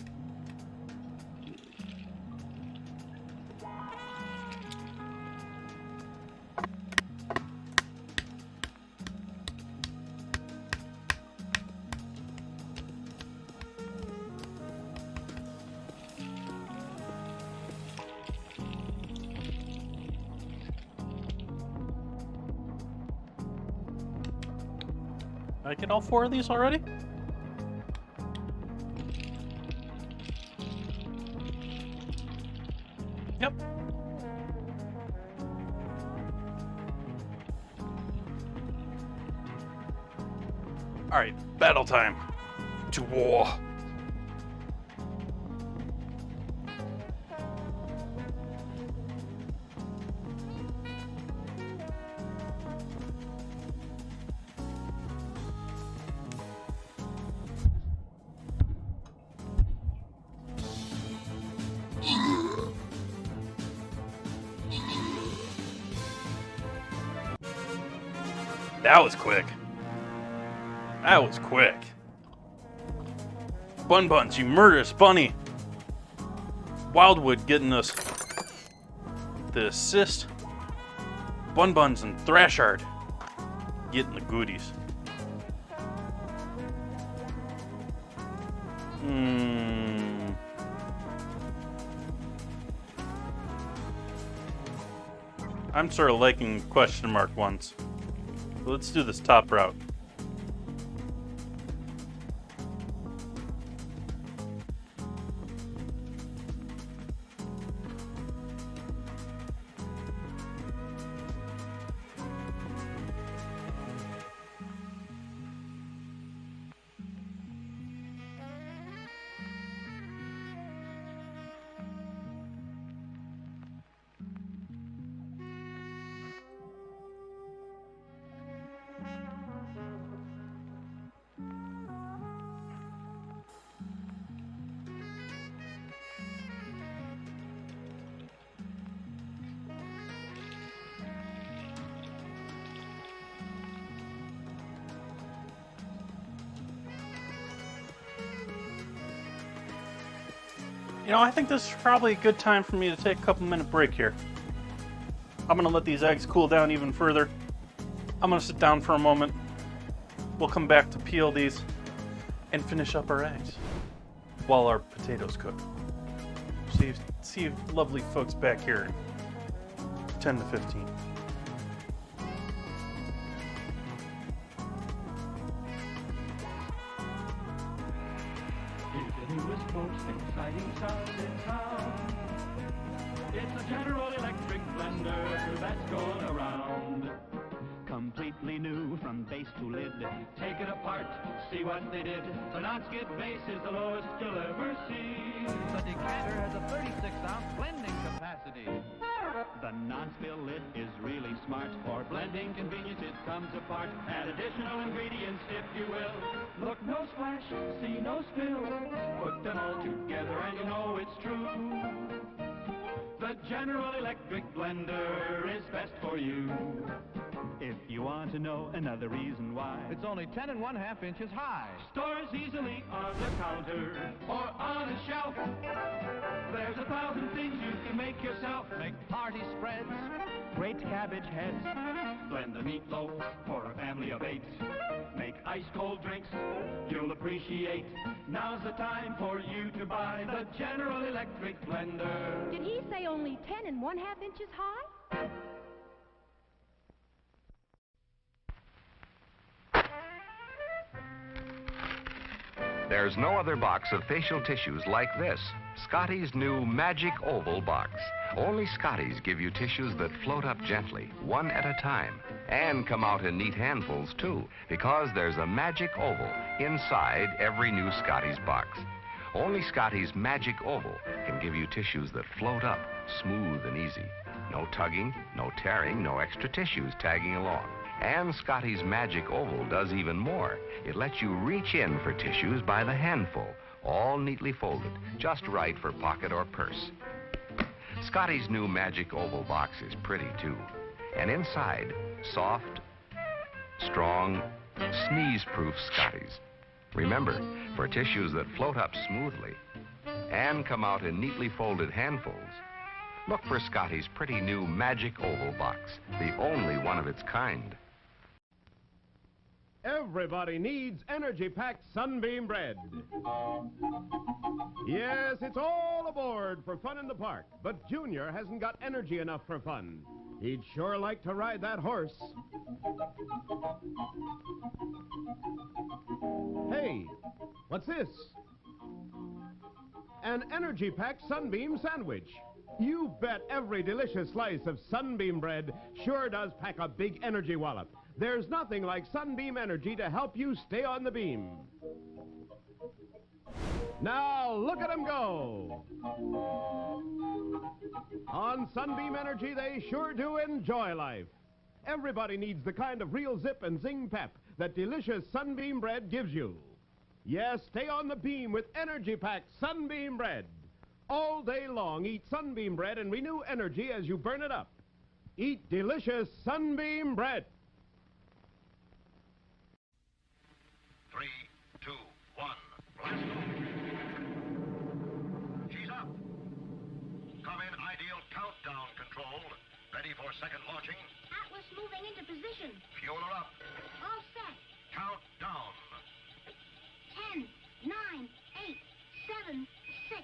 Did I get all 4 of these already? Yep. Alright, battle time. To war. That was quick. That was quick. Bun Buns, you murderous bunny. Wildwood getting us the assist. Bun Buns and Thrashard getting the goodies. I'm sort of liking question mark ones. Let's do this top route. You know, I think this is probably a good time for me to take a couple-minute break here. I'm gonna let these eggs cool down even further. I'm gonna sit down for a moment. We'll come back to peel these and finish up our eggs while our potatoes cook. See you lovely folks back here in 10 to 15. Exciting sound in town. It's a General Electric blender that's going around. Completely new from base to lid. Take it apart, see what they did. The non-skid base is the lowest you'll ever see. The decanter has a 36-ounce blending capacity. The non-spill lid is really smart. For blending convenience it comes apart. Add additional ingredients if you will. Look, no splash, see no spill. Put them all together and you know it's true. The General Electric blender is best for you. If you want to know another reason why, It's only 10 1/2 inches high. stores easily on the counter or on a shelf. There's 1,000 things you can make yourself. Make party spreads. Great cabbage heads. Blend the meatloaf for a family of 8. Make ice-cold drinks you'll appreciate. Now's the time for you to buy the General Electric blender. Did he say only 10 1/2 inches high? There's no other box of facial tissues like this. Scotty's new Magic Oval box. Only Scotty's give you tissues that float up gently, one at a time, and come out in neat handfuls, too, because there's a Magic Oval inside every new Scotty's box. Only Scotty's Magic Oval can give you tissues that float up, smooth and easy. No tugging, no tearing, no extra tissues tagging along. And Scotty's Magic Oval does even more. It lets you reach in for tissues by the handful, all neatly folded, just right for pocket or purse. Scotty's new Magic Oval box is pretty, too. And inside, soft, strong, sneeze-proof Scotties. Remember, for tissues that float up smoothly and come out in neatly folded handfuls, look for Scotty's pretty new Magic Oval box, the only one of its kind. Everybody needs energy-packed Sunbeam bread. Yes, it's all aboard for fun in the park, but Junior hasn't got energy enough for fun. He'd sure like to ride that horse. Hey, what's this? An energy-packed Sunbeam sandwich. You bet every delicious slice of Sunbeam bread sure does pack a big energy wallop. There's nothing like Sunbeam Energy to help you stay on the beam. Now, look at them go. On Sunbeam Energy, they sure do enjoy life. Everybody needs the kind of real zip and zing pep that delicious Sunbeam bread gives you. Yes, stay on the beam with energy-packed Sunbeam bread. All day long, eat Sunbeam bread and renew energy as you burn it up. Eat delicious Sunbeam bread. 3, 2, 1, blast off. She's up. Come in ideal countdown control. Ready for second launching. Atlas moving into position. Fuel her up. All set. Count down. 10, 9, 8, 7, 6,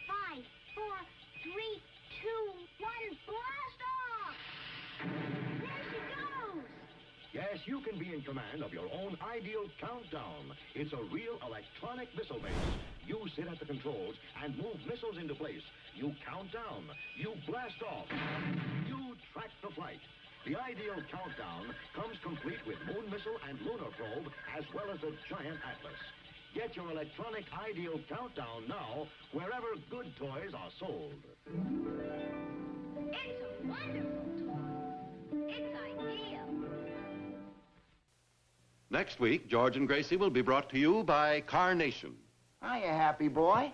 5, 4, 3, 2, 1, blast off! There she goes! Yes, you can be in command of your own ideal countdown. It's a real electronic missile base. You sit at the controls and move missiles into place. You count down. You blast off. You track the flight. The ideal countdown comes complete with moon missile and lunar probe, as well as the giant Atlas. Get your electronic ideal countdown now, wherever good toys are sold. It's a wonderful toy. It's ideal. Next week, George and Gracie will be brought to you by Carnation. Hiya, happy boy.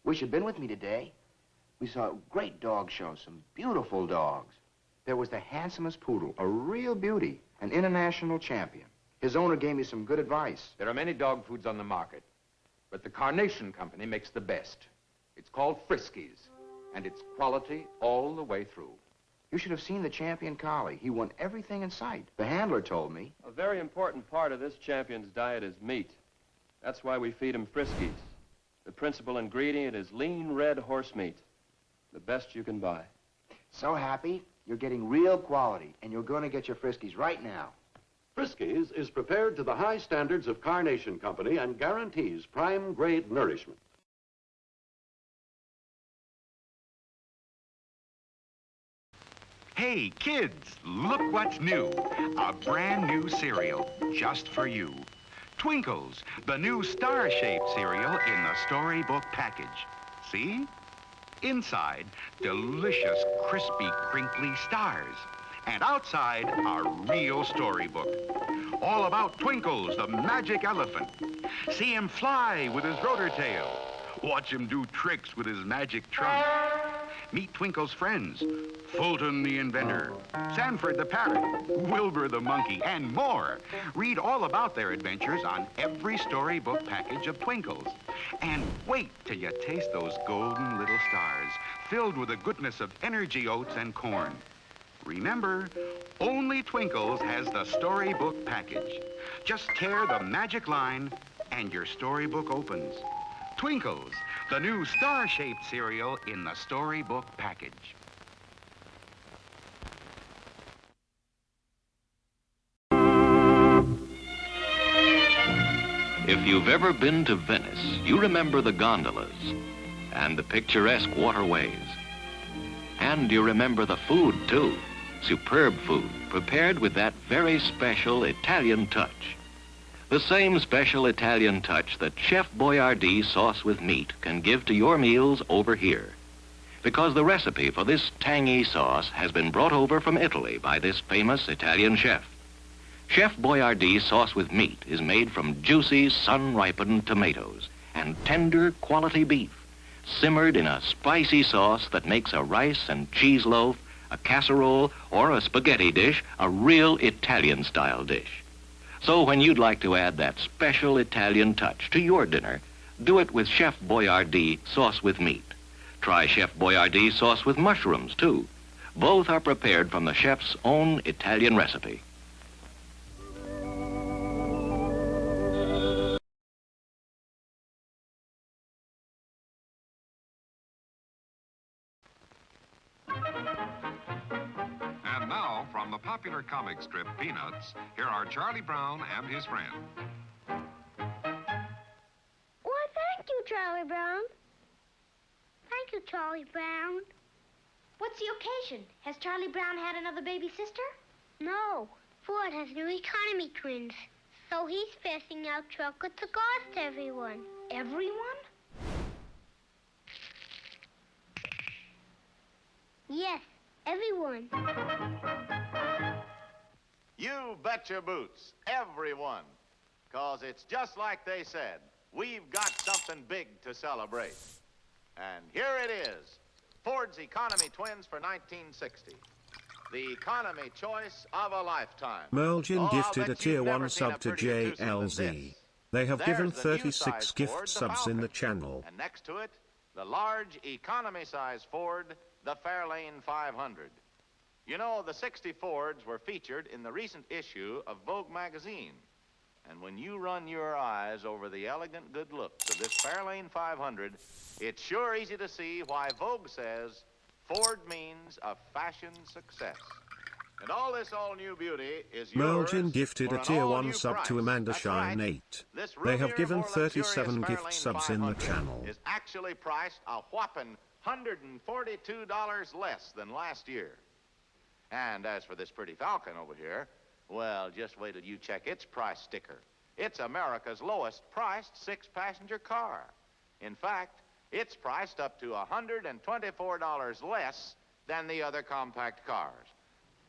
Wish you'd been with me today. We saw a great dog show, some beautiful dogs. There was the handsomest poodle, a real beauty, an international champion. His owner gave me some good advice. There are many dog foods on the market, but the Carnation Company makes the best. It's called Friskies, and it's quality all the way through. You should have seen the champion collie. He won everything in sight. The handler told me. A very important part of this champion's diet is meat. That's why we feed him Friskies. The principal ingredient is lean red horse meat, the best you can buy. So happy, you're getting real quality, and you're going to get your Friskies right now. Friskies is prepared to the high standards of Carnation Company and guarantees prime-grade nourishment. Hey, kids, look what's new. A brand new cereal just for you. Twinkles, the new star-shaped cereal in the storybook package. See? Inside, delicious, crispy, crinkly stars. And outside, a real storybook. All about Twinkles, the magic elephant. See him fly with his rotor tail. Watch him do tricks with his magic trunk. Meet Twinkle's friends, Fulton the inventor, Sanford the parrot, Wilbur the monkey, and more. Read all about their adventures on every storybook package of Twinkles. And wait till you taste those golden little stars, filled with the goodness of energy oats and corn. Remember, only Twinkles has the storybook package. Just tear the magic line and your storybook opens. Twinkles, the new star-shaped cereal in the storybook package. If you've ever been to Venice, you remember the gondolas and the picturesque waterways. And you remember the food, too. Superb food, prepared with that very special Italian touch. The same special Italian touch that Chef Boyardee sauce with meat can give to your meals over here. Because the recipe for this tangy sauce has been brought over from Italy by this famous Italian chef. Chef Boyardee sauce with meat is made from juicy, sun-ripened tomatoes and tender quality beef, simmered in a spicy sauce that makes a rice and cheese loaf, a casserole, or a spaghetti dish a real Italian-style dish. So when you'd like to add that special Italian touch to your dinner, do it with Chef Boyardee sauce with meat. Try Chef Boyardee sauce with mushrooms, too. Both are prepared from the chef's own Italian recipe. And now, from the popular comic strip Peanuts, here are Charlie Brown and his friend. Why, thank you, Charlie Brown. Thank you, Charlie Brown. What's the occasion? Has Charlie Brown had another baby sister? No. Ford has new economy twins. So he's passing out chocolate cigars to everyone. Everyone? Yes, everyone. You bet your boots, everyone. 'Cause it's just like they said. We've got something big to celebrate. And here it is, Ford's Economy Twins for 1960. The economy choice of a lifetime. Merlin I'll gifted bet a tier you've 1 never seen a sub to prettier twosome than JLZ. this. They have given There's the new 36 size gift Ford, the subs in the Falcon. channel. And next to it, the large economy-size Ford, the Fairlane 500. You know, the 60 Fords were featured in the recent issue of Vogue magazine. And when you run your eyes over the elegant good looks of this Fairlane 500, it's sure easy to see why Vogue says Ford means a fashion success. And all this all-new beauty is yours Merlin gifted for a an tier 1 all-new sub price. to Amanda That's Shine right. 8. This They have roomier, given more 37 luxurious gift Fairlane subs in the 500 channel. is actually priced a whopping $142 less than last year. And as for this pretty Falcon over here, well, just wait till you check its price sticker. It's America's lowest priced 6-passenger car. In fact, it's priced up to $124 less than the other compact cars.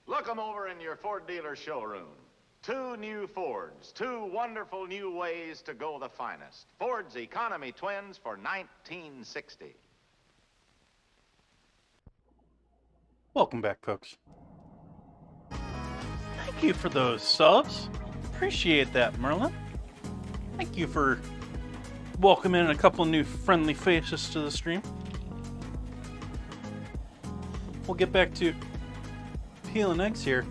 Look 'em over in your Ford dealer showroom. 2 new Fords, 2 wonderful new ways to go the finest. Ford's Economy Twins for 1960. Welcome back, folks. Thank you for those subs. Appreciate that, Merlin. Thank you for welcoming a couple new friendly faces to the stream. We'll get back to peeling eggs here.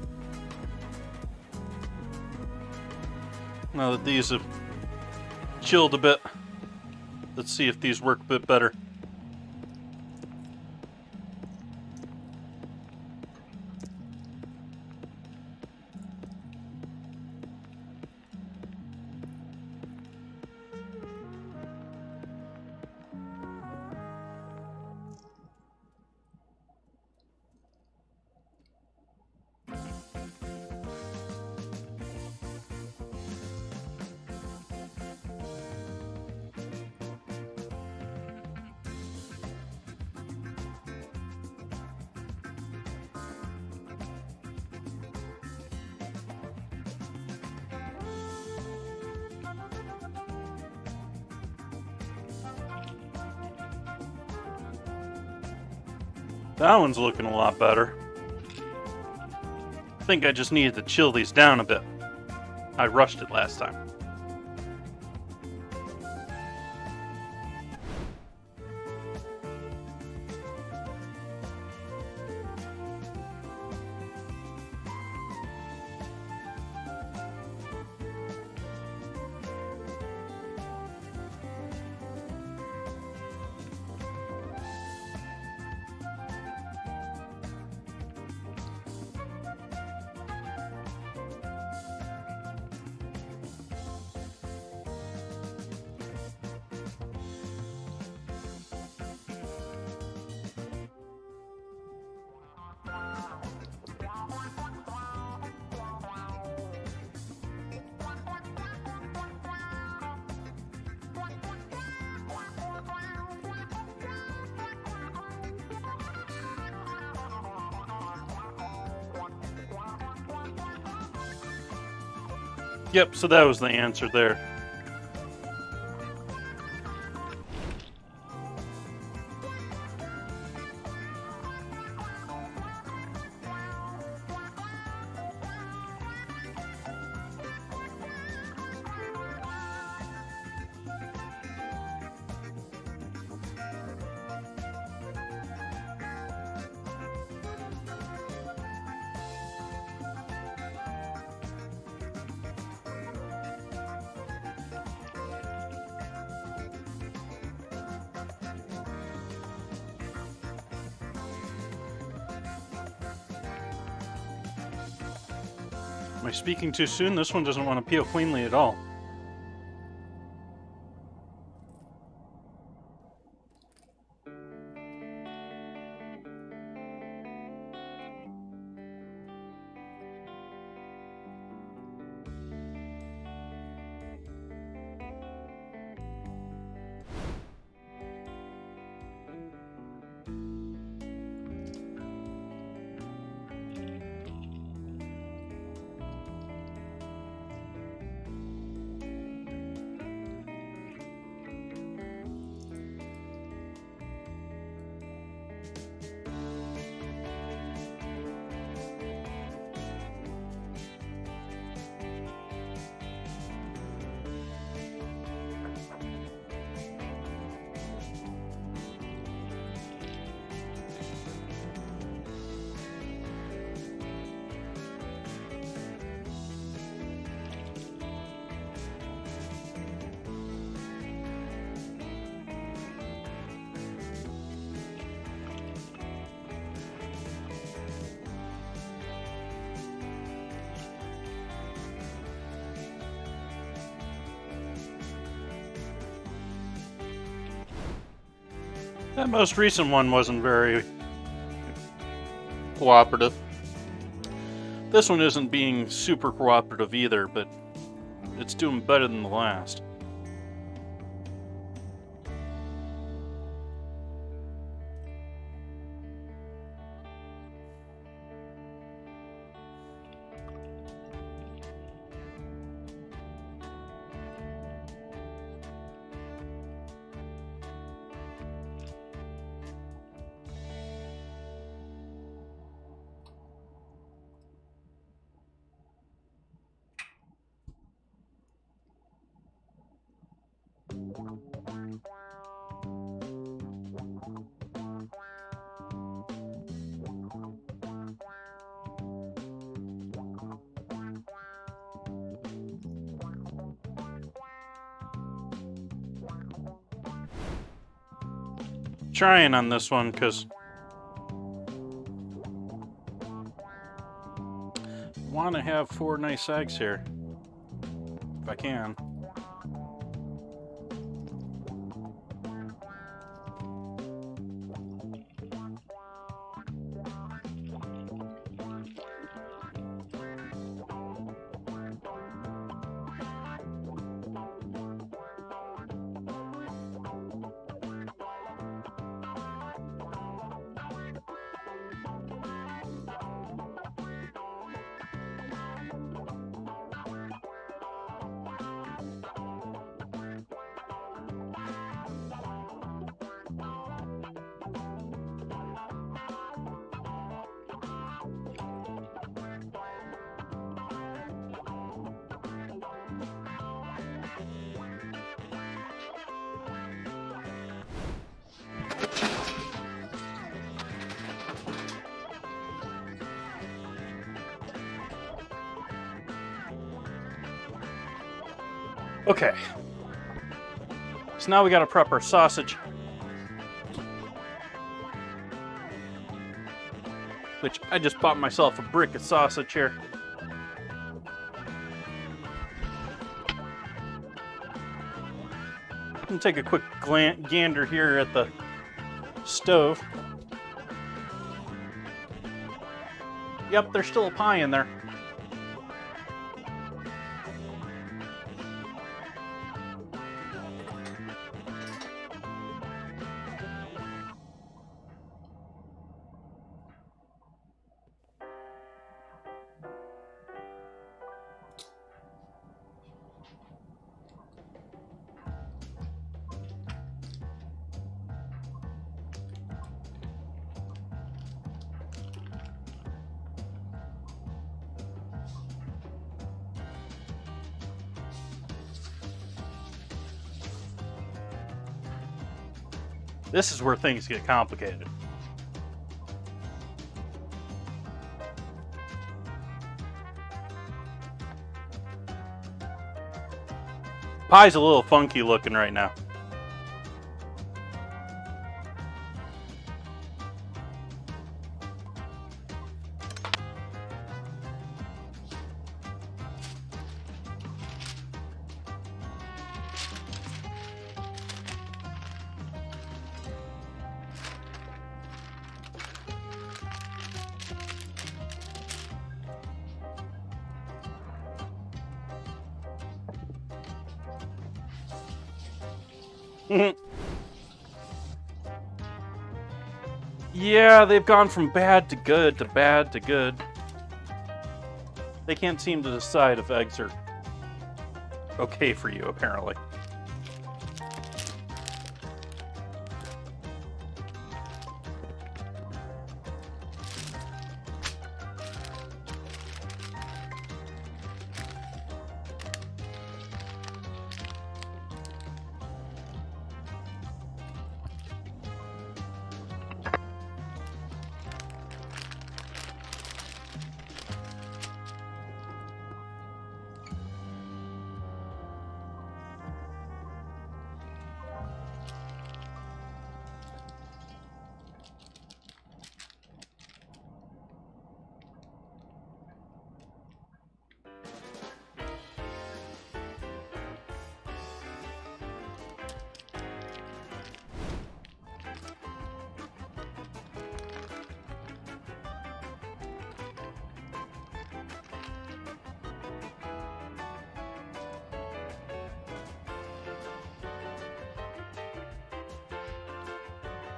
Now that these have chilled a bit, let's see if these work a bit better. That one's looking a lot better. I think I just needed to chill these down a bit. I rushed it last time. Yep, so that was the answer there. Am I speaking too soon? This one doesn't want to peel cleanly at all. That most recent one wasn't very cooperative. This one isn't being super cooperative either, but it's doing better than the last. Trying on this one because I want to have 4 nice eggs here if I can. Okay. So now we gotta prep our sausage. Which I just bought myself a brick of sausage here. I'm gonna take a quick gander here at the stove. Yep, there's still a pie in there. This is where things get complicated. Pie's a little funky looking right now. Yeah, they've gone from bad to good to bad to good. They can't seem to decide if eggs are okay for you, apparently.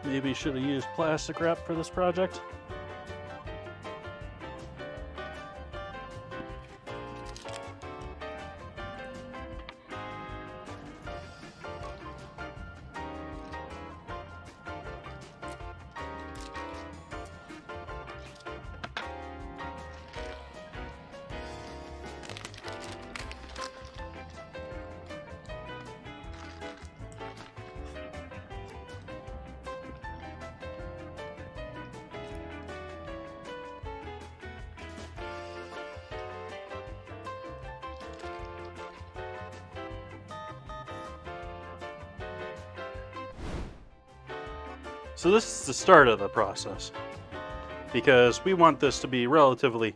Maybe should have used plastic wrap for this project. So this is the start of the process, because we want this to be relatively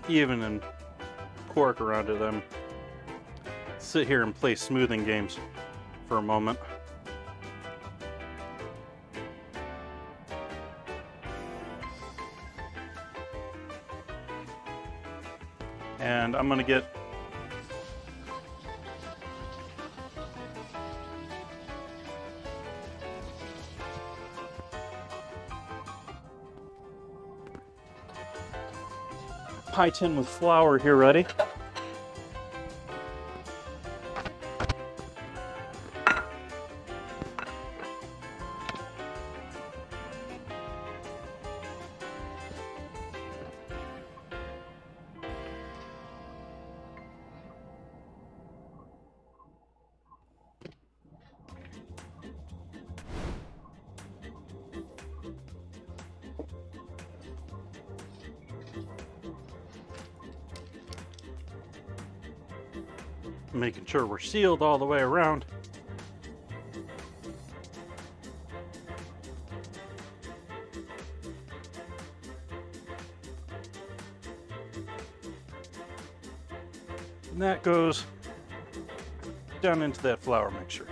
even and cork around it. Then sit here and play smoothing games for a moment. And I'm gonna get pie tin with flour here ready. Making sure we're sealed all the way around. And that goes down into that flour mixture.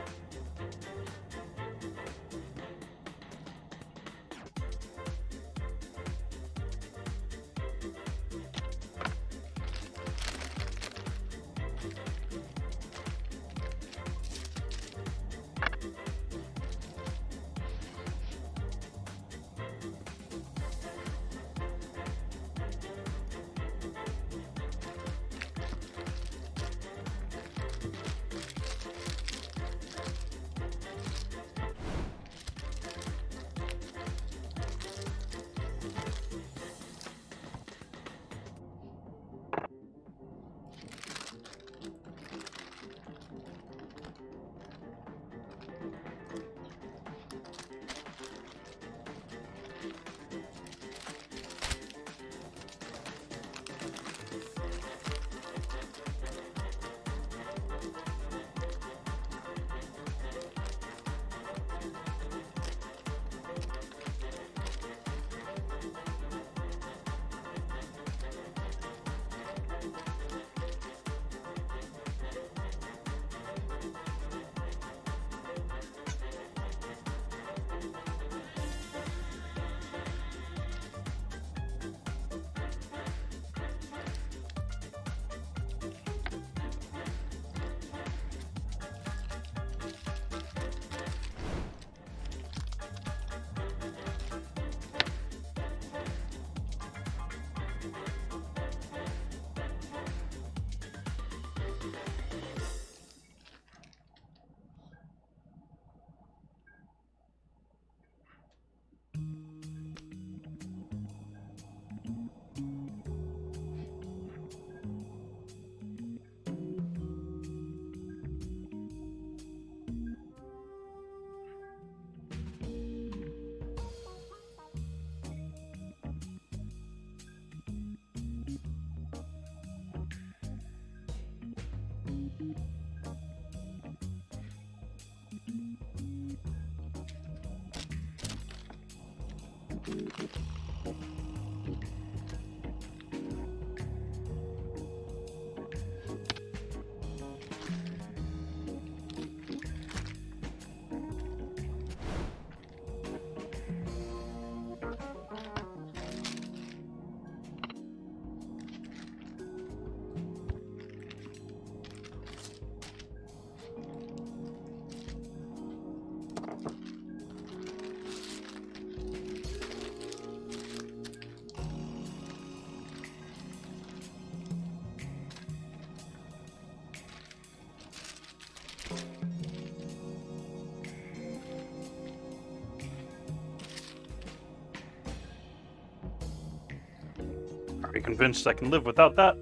pretty convinced I can live without that.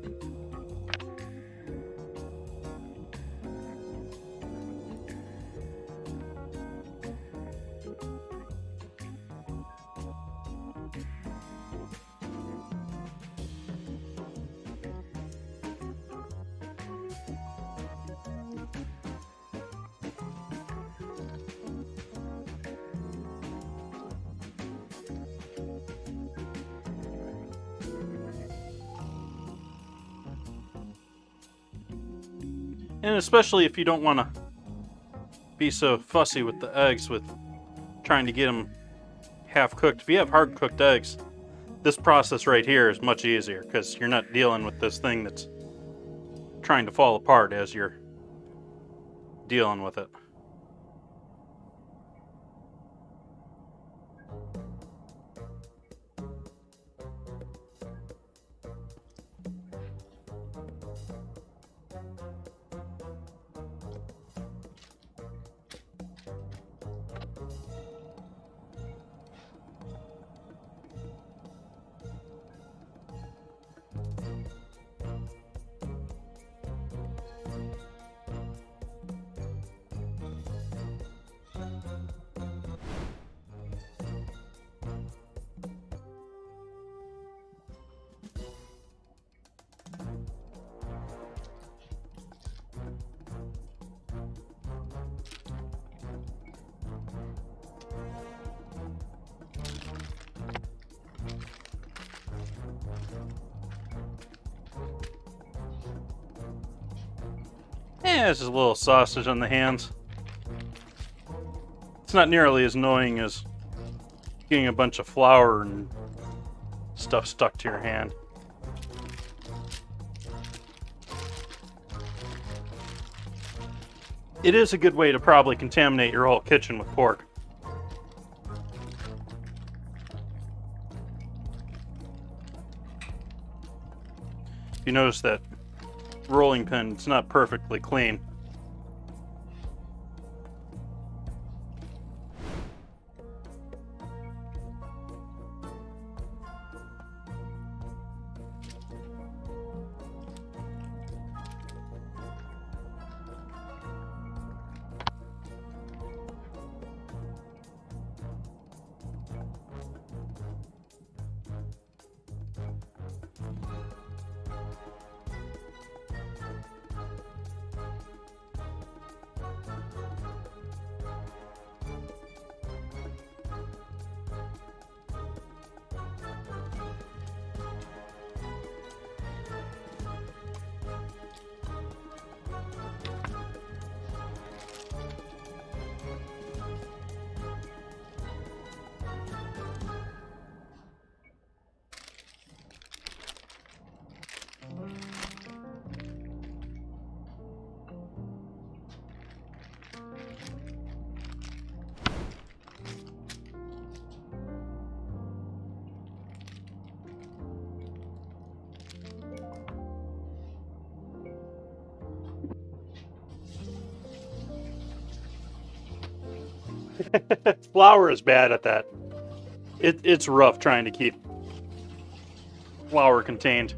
And especially if you don't want to be so fussy with the eggs with trying to get them half cooked. If you have hard cooked eggs, this process right here is much easier because you're not dealing with this thing that's trying to fall apart as you're dealing with it. It's just a little sausage on the hands. It's not nearly as annoying as getting a bunch of flour and stuff stuck to your hand. It is a good way to probably contaminate your whole kitchen with pork. You notice that rolling pin, it's not perfectly clean. Flour is bad at that. It's rough trying to keep flour contained.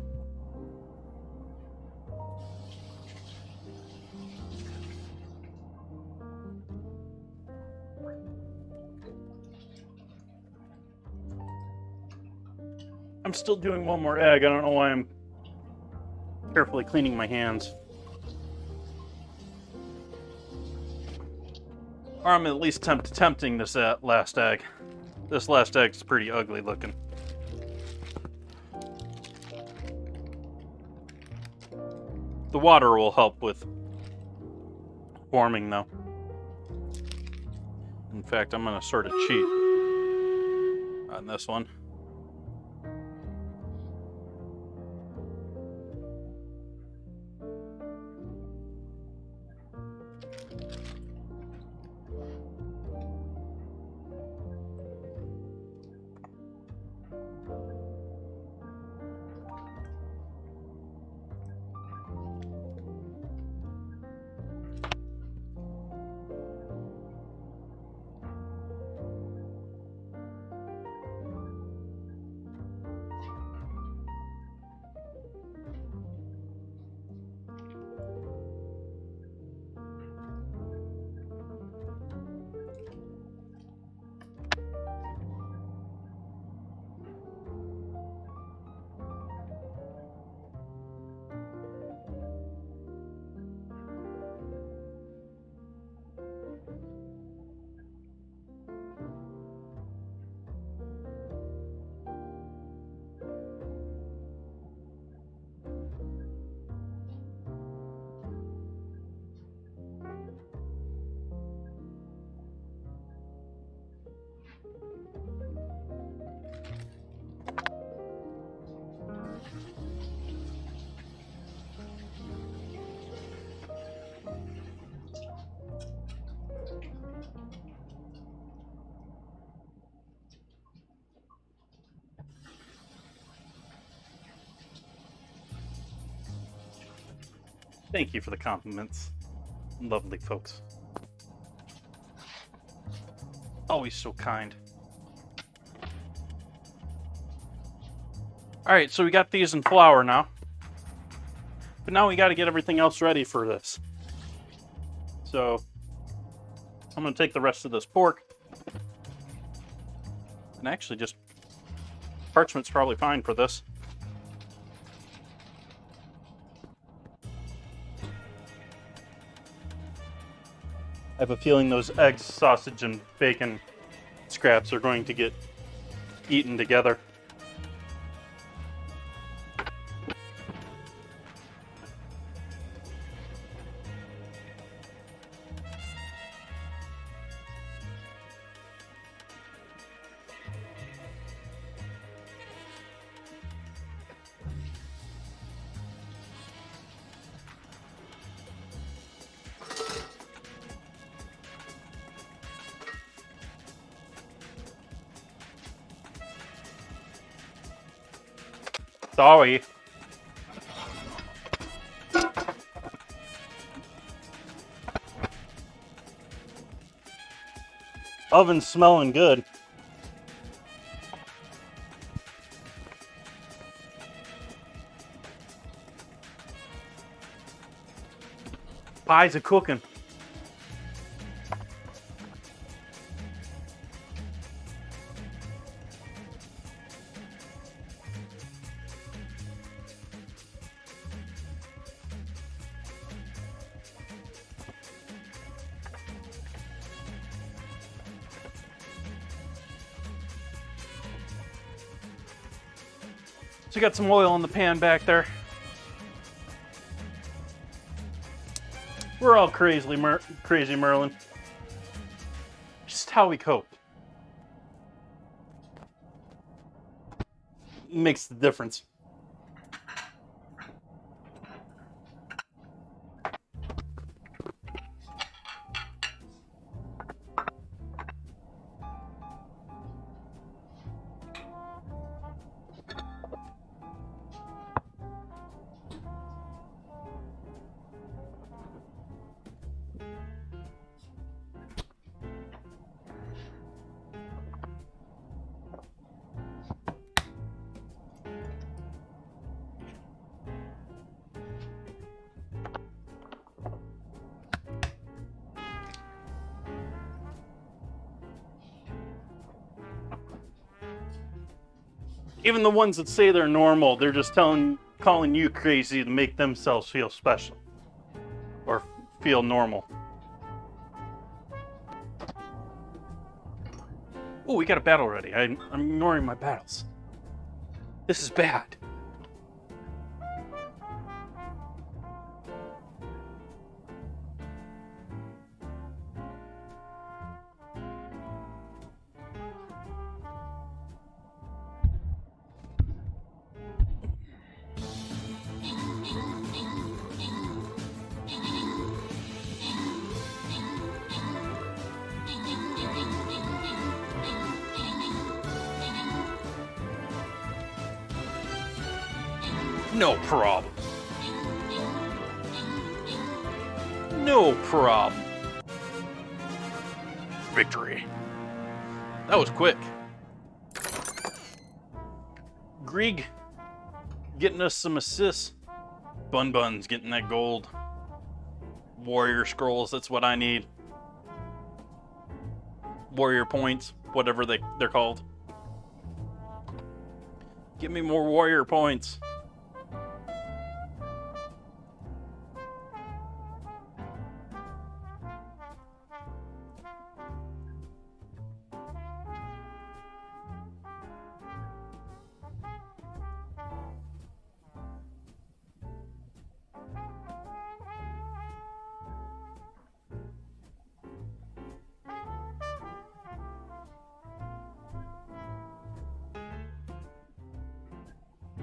I'm still doing one more egg. I don't know why I'm carefully cleaning my hands. Or I'm at least tempting this last egg. This last egg's pretty ugly looking. The water will help with forming though. In fact, I'm gonna sort of cheat on this one. Thank you for the compliments. Lovely folks. Always so kind. Alright, so we got these in flour now. But now we got to get everything else ready for this. So, I'm going to take the rest of this pork. And actually just... Parchment's probably fine for this. I have a feeling those eggs, sausage, and bacon scraps are going to get eaten together. Sorry. Oven's smelling good. Pies are cooking. So you got some oil in the pan back there. We're all crazy Merlin. Just how we cope. Makes the difference. Even the ones that say they're normal, they're just calling you crazy to make themselves feel special. Or feel normal. Oh, we got a battle ready. I'm ignoring my battles. This is bad. No problem. No problem. Victory. That was quick. Grieg getting us some assists. Bun's getting that gold. Warrior scrolls, that's what I need. Warrior points, whatever they're called. Give me more warrior points.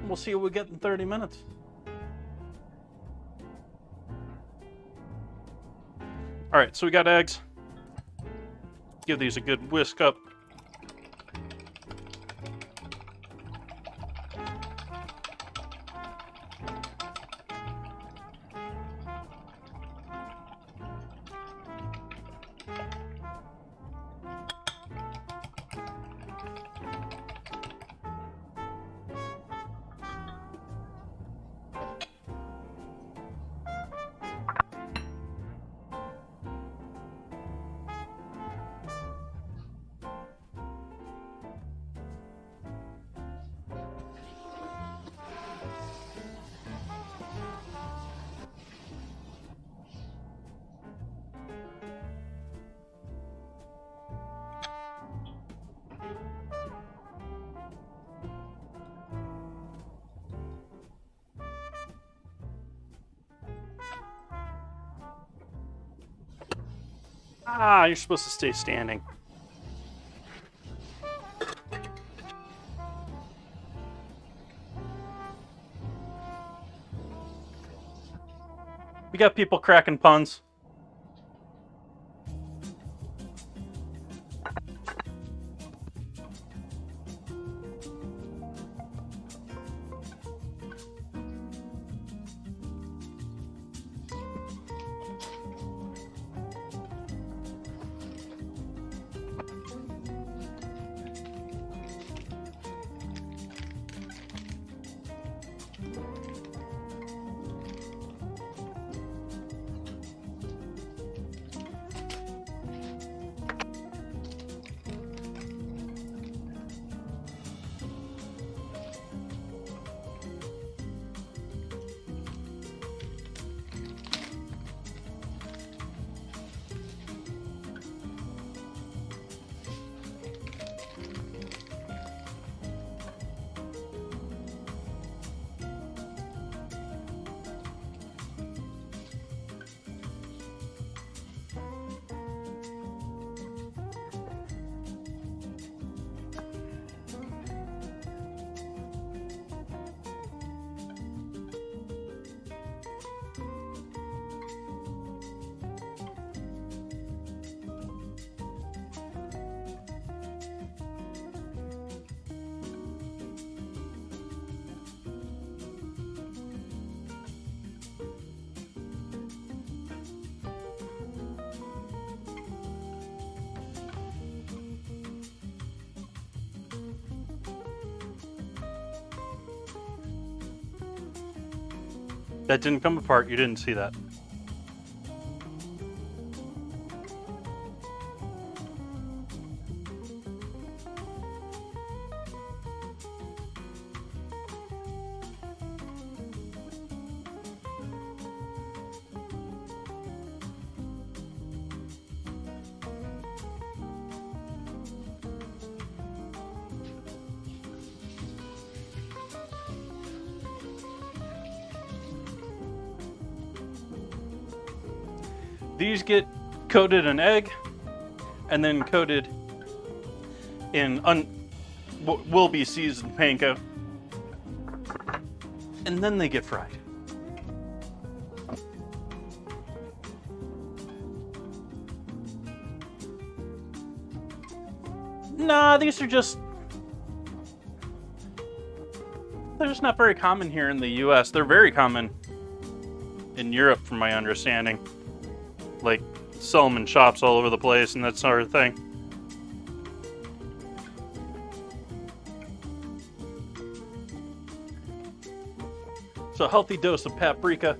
We'll see what we get in 30 minutes. All right, so we got eggs. Give these a good whisk up. Ah, you're supposed to stay standing. We got people cracking puns. That didn't come apart. You didn't see that. These get coated in egg and then coated in what will be seasoned panko, and then they get fried. Nah, these are just... they're just not very common here in the US. They're very common in Europe, from my understanding. Like, sell them in shops all over the place and that sort of thing. So, a healthy dose of paprika.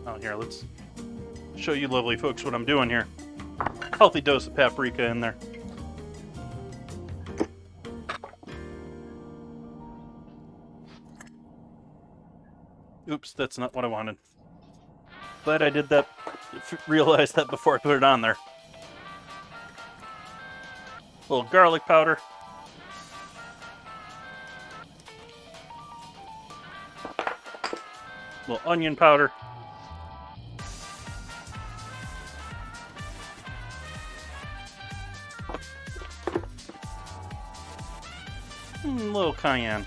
Oh, here, let's show you lovely folks what I'm doing here. Healthy dose of paprika in there. Oops, that's not what I wanted. Glad I did that. Realized that before I put it on there. A little garlic powder. A little onion powder. A little cayenne.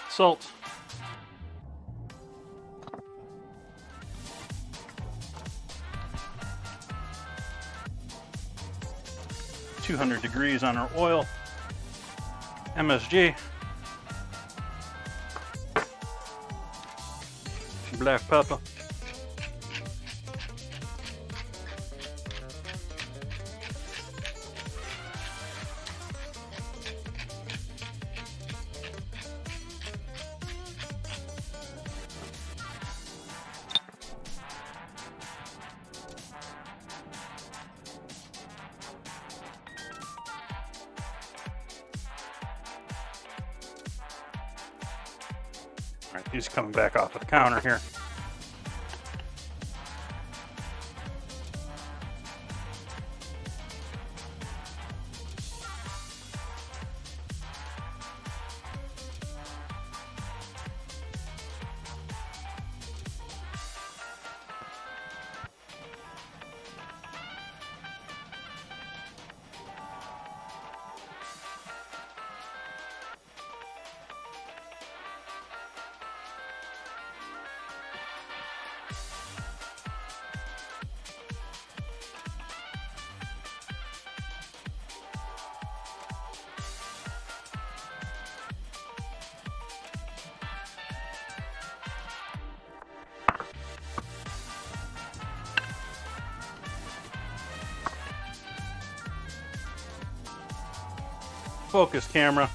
Salt. .200 degrees on our oil. MSG. Black pepper. All right, these are coming back off of the counter here. Focus, camera.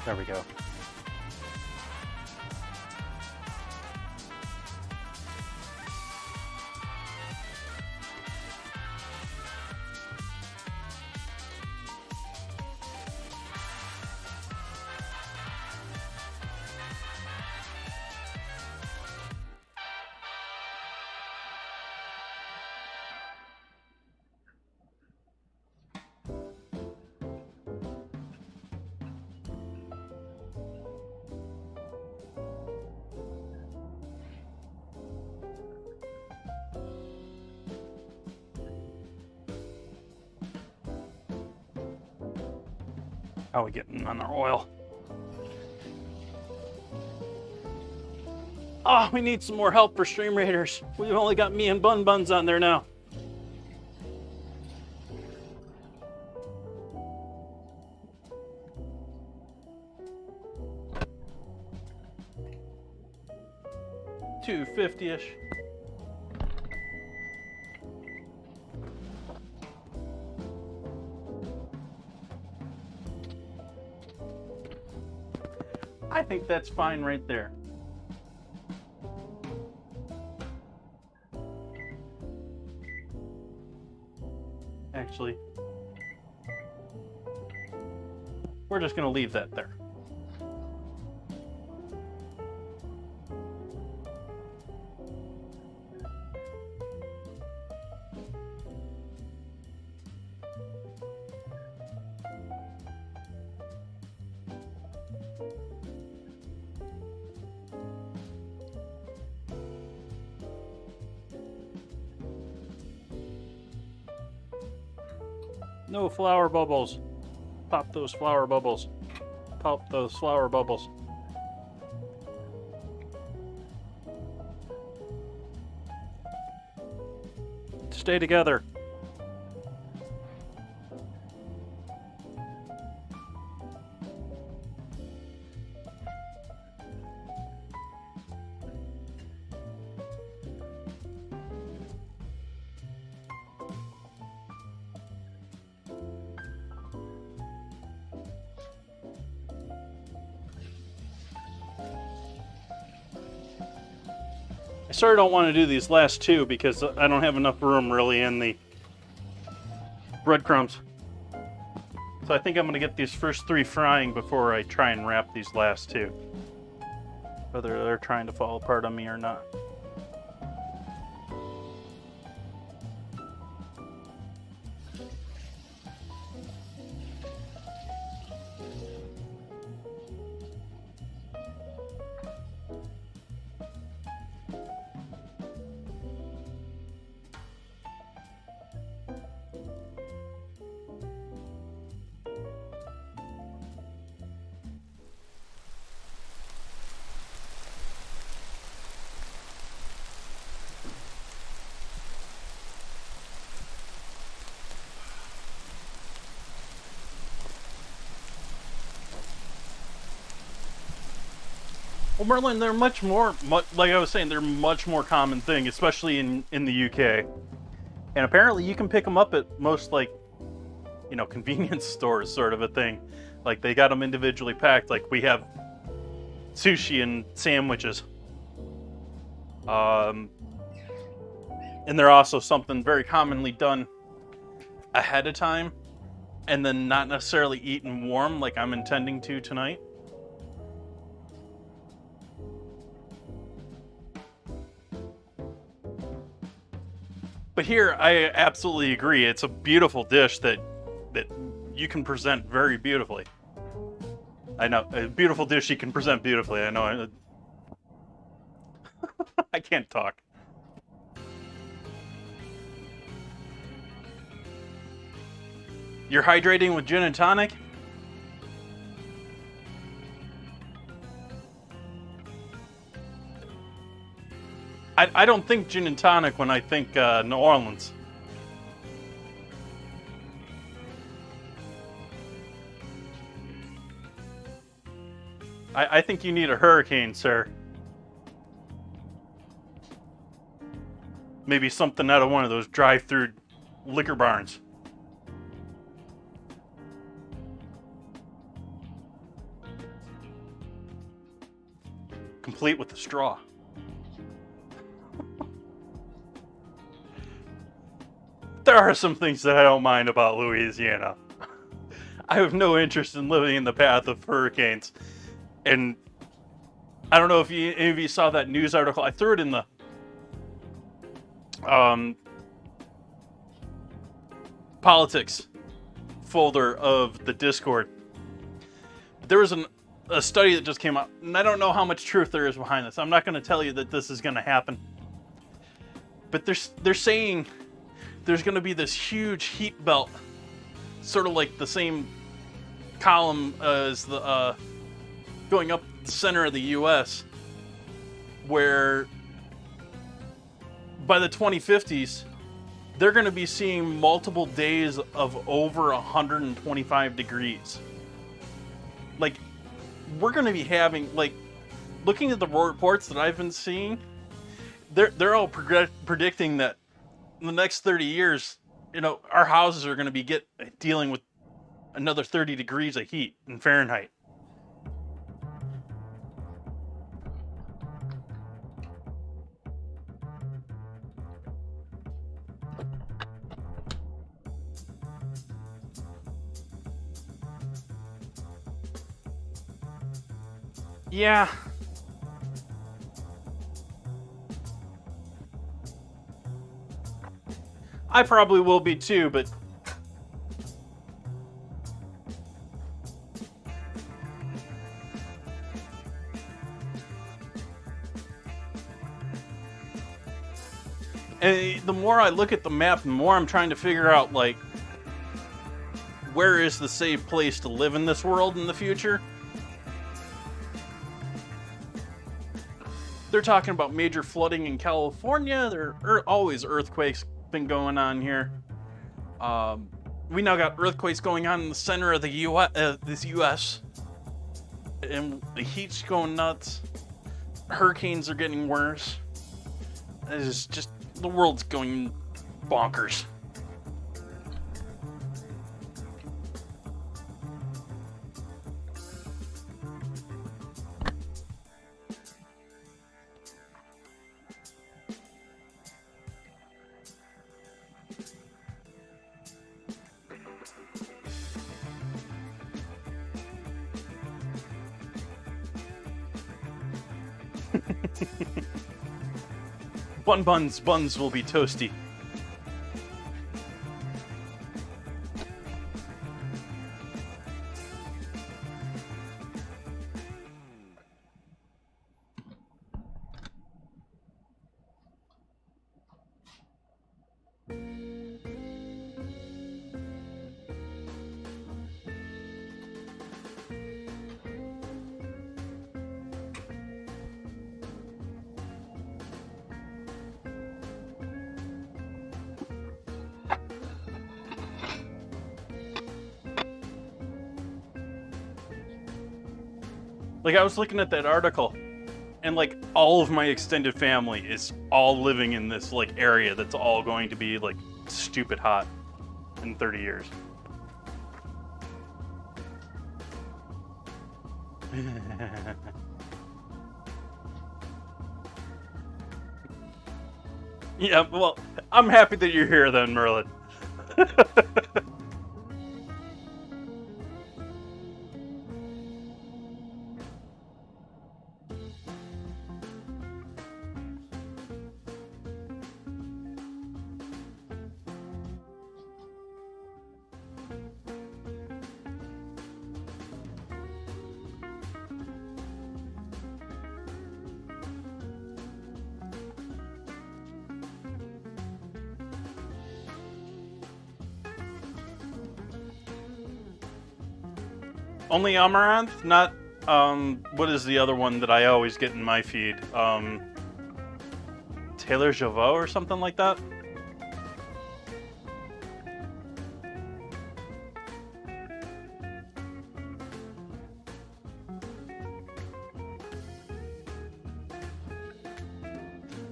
There we go. How are we getting on our oil? Oh, we need some more help for Stream Raiders. We've only got me and Bun Buns on there now. $250-ish. I think that's fine right there. Actually, we're just going to leave that there. No flower bubbles. Pop those flower bubbles. Pop those flower bubbles. Stay together. I sort of don't want to do these last two because I don't have enough room really in the breadcrumbs. So I think I'm going to get these first three frying before I try and wrap these last two. Whether they're trying to fall apart on me or not. Well, Merlin, they're much more, like I was saying, they're much more common thing, especially in the UK. And apparently you can pick them up at most, like, you know, convenience stores sort of a thing. Like, they got them individually packed. Like, we have sushi and sandwiches. And they're also something very commonly done ahead of time and then not necessarily eaten warm like I'm intending to tonight. But here, I absolutely agree. It's a beautiful dish that you can present very beautifully. I know, a beautiful dish you can present beautifully. I know. I can't talk. You're hydrating with gin and tonic? I don't think gin and tonic when I think New Orleans. I think you need a hurricane, sir. Maybe something out of one of those drive-through liquor barns. complete with a straw. There are some things that I don't mind about Louisiana. I have no interest in living in the path of hurricanes. And I don't know if any of you saw that news article. I threw it in the politics folder of the Discord. There was a study that just came out, and I don't know how much truth there is behind this. I'm not going to tell you that this is going to happen. But they're saying there's going to be this huge heat belt, sort of like the same column as the going up the center of the U.S., where by the 2050s, they're going to be seeing multiple days of over 125 degrees. Like, we're going to be having, like, looking at the reports that I've been seeing, they're all predicting that in the next 30 years, you know, our houses are going to be dealing with another 30 degrees of heat in Fahrenheit. Yeah. I probably will be too, but and the more I look at the map, the more I'm trying to figure out, like, where is the safe place to live in this world in the future? They're talking about major flooding in California. There are always earthquakes been going on here. We now got earthquakes going on in the center of the U.S. And the heat's going nuts. Hurricanes are getting worse. It's just, the world's going bonkers. Buns will be toasty. Like, I was looking at that article, and, like, all of my extended family is all living in this, like, area that's all going to be, like, stupid hot in 30 years. Yeah, well, I'm happy that you're here then, Merlin. Only Amaranth? Not, what is the other one that I always get in my feed? Taylor Javot or something like that?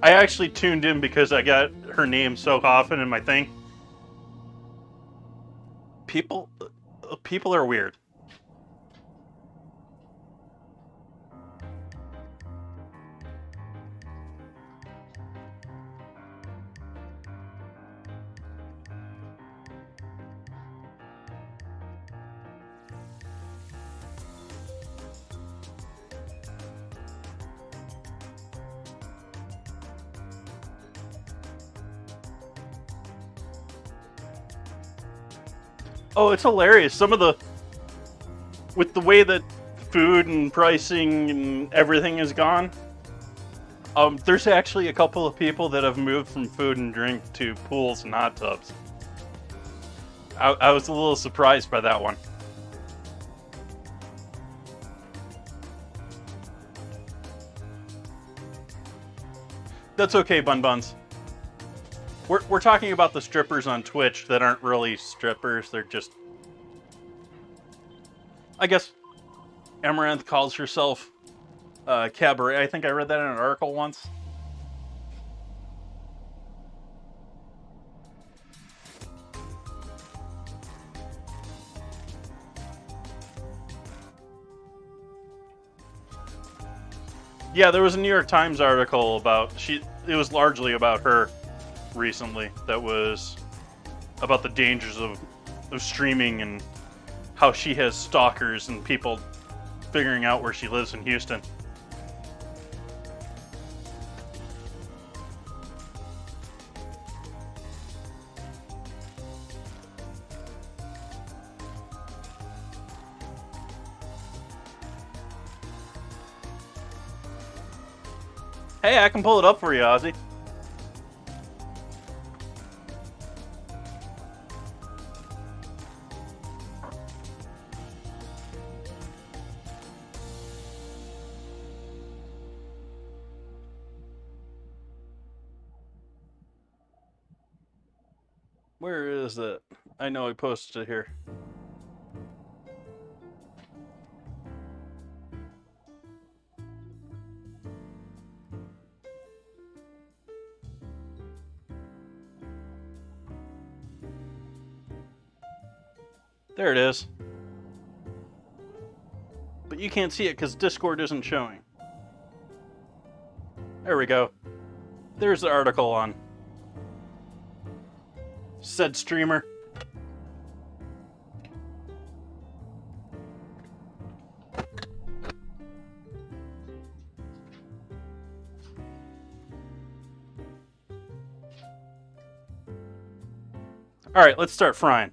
I actually tuned in because I got her name so often in my thing. People are weird. Oh, it's hilarious. Some of the... With the way that food and pricing and everything is gone, there's actually a couple of people that have moved from food and drink to pools and hot tubs. I was a little surprised by that one. That's okay, Bun Buns. We're talking about the strippers on Twitch that aren't really strippers. They're just... I guess Amaranth calls herself cabaret. I think I read that in an article once. Yeah, there was a New York Times article about it was largely about her recently, that was about the dangers of streaming and how she has stalkers and people figuring out where she lives in Houston. Hey, I can pull it up for you, Ozzy. Where is it? I know I posted it here. There it is. But you can't see it because Discord isn't showing. There we go. There's the article on said streamer. All right, let's start frying.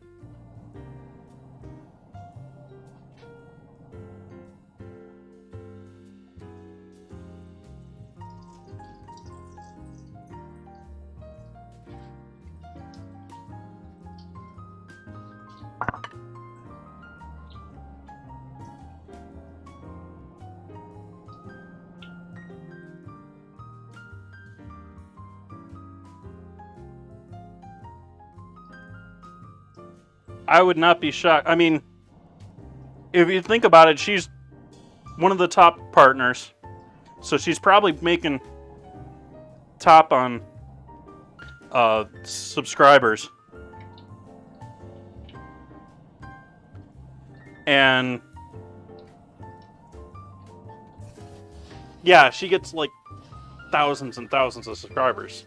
I would not be shocked. I mean, if you think about it, she's one of the top partners. So she's probably making top on subscribers. And yeah, she gets like thousands and thousands of subscribers.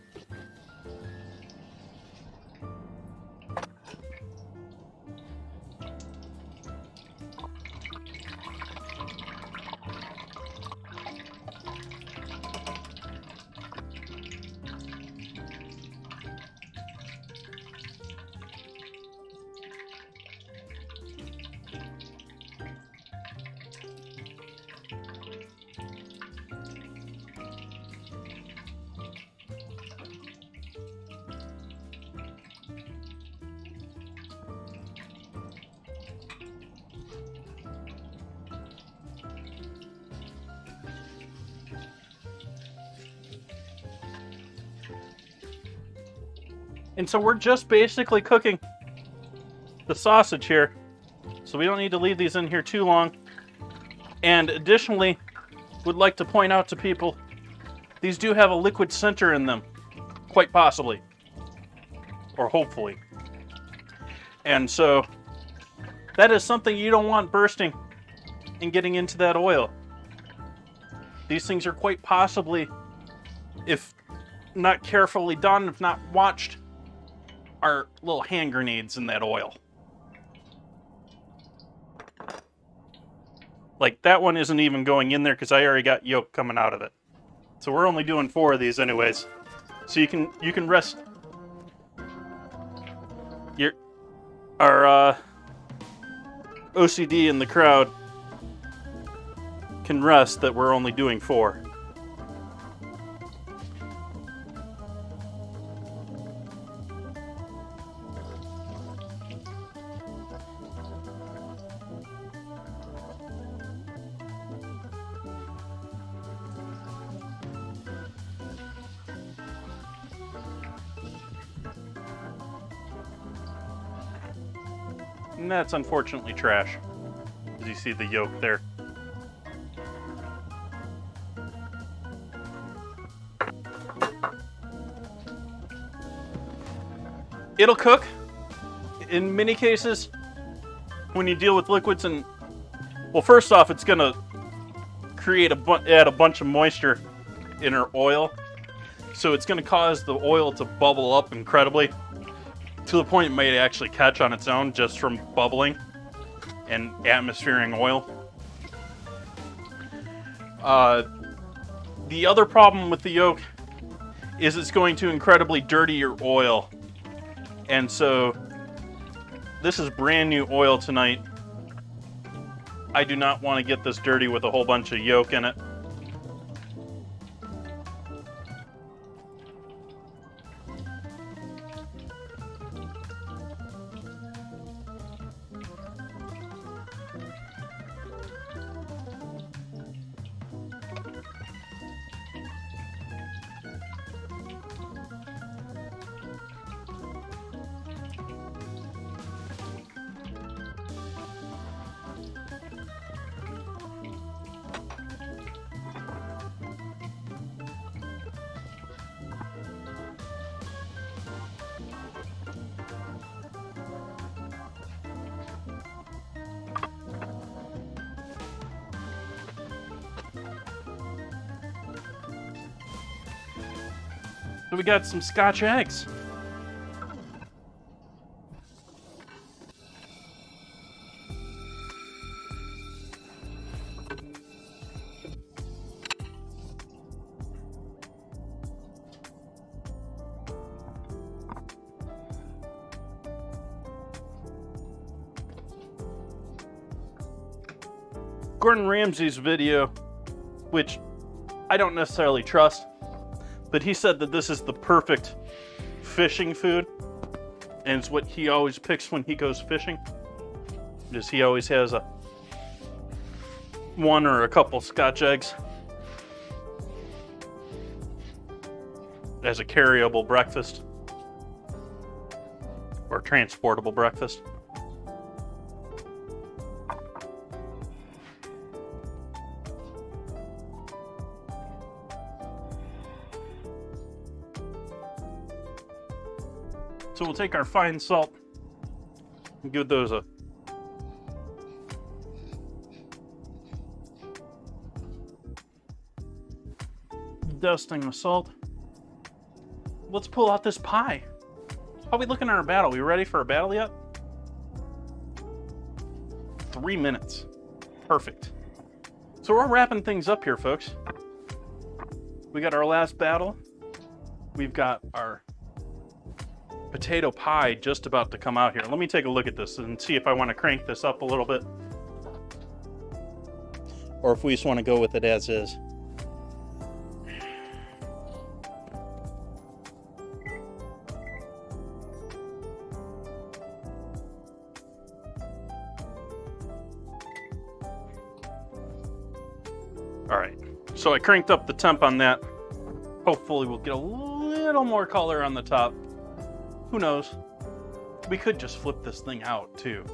And so we're just basically cooking the sausage here. So we don't need to leave these in here too long. And additionally, would like to point out to people, these do have a liquid center in them. Quite possibly. Or hopefully. And so, that is something you don't want bursting and getting into that oil. These things are quite possibly, if not carefully done, if not watched, are little hand grenades in that oil. Like, that one isn't even going in there because I already got yolk coming out of it. So we're only doing 4 of these anyways. So you can rest our OCD in the crowd can rest that we're only doing 4. And that's unfortunately trash. As you see the yolk there. It'll cook. In many cases, when you deal with liquids, and well, first off, it's gonna create add a bunch of moisture in our oil, so it's gonna cause the oil to bubble up incredibly to the point it may actually catch on its own just from bubbling and atmosphering oil. The other problem with the yolk is it's going to incredibly dirty your oil. And so this is brand new oil tonight. I do not want to get this dirty with a whole bunch of yolk in it. So we got some Scotch eggs. Gordon Ramsay's video, which I don't necessarily trust, but he said that this is the perfect fishing food, and it's what he always picks when he goes fishing. Is he always has one or a couple Scotch eggs as a carryable breakfast or transportable breakfast. So we'll take our fine salt and give those a dusting of salt. Let's pull out this pie. How are we looking at our battle? We ready for a battle yet? 3 minutes. Perfect. So we're wrapping things up here, folks. We got our last battle. We've got our potato pie just about to come out here. Let me take a look at this and see if I want to crank this up a little bit, or if we just want to go with it as is. All right, so I cranked up the temp on that. Hopefully we'll get a little more color on the top. Who knows? We could just flip this thing out too.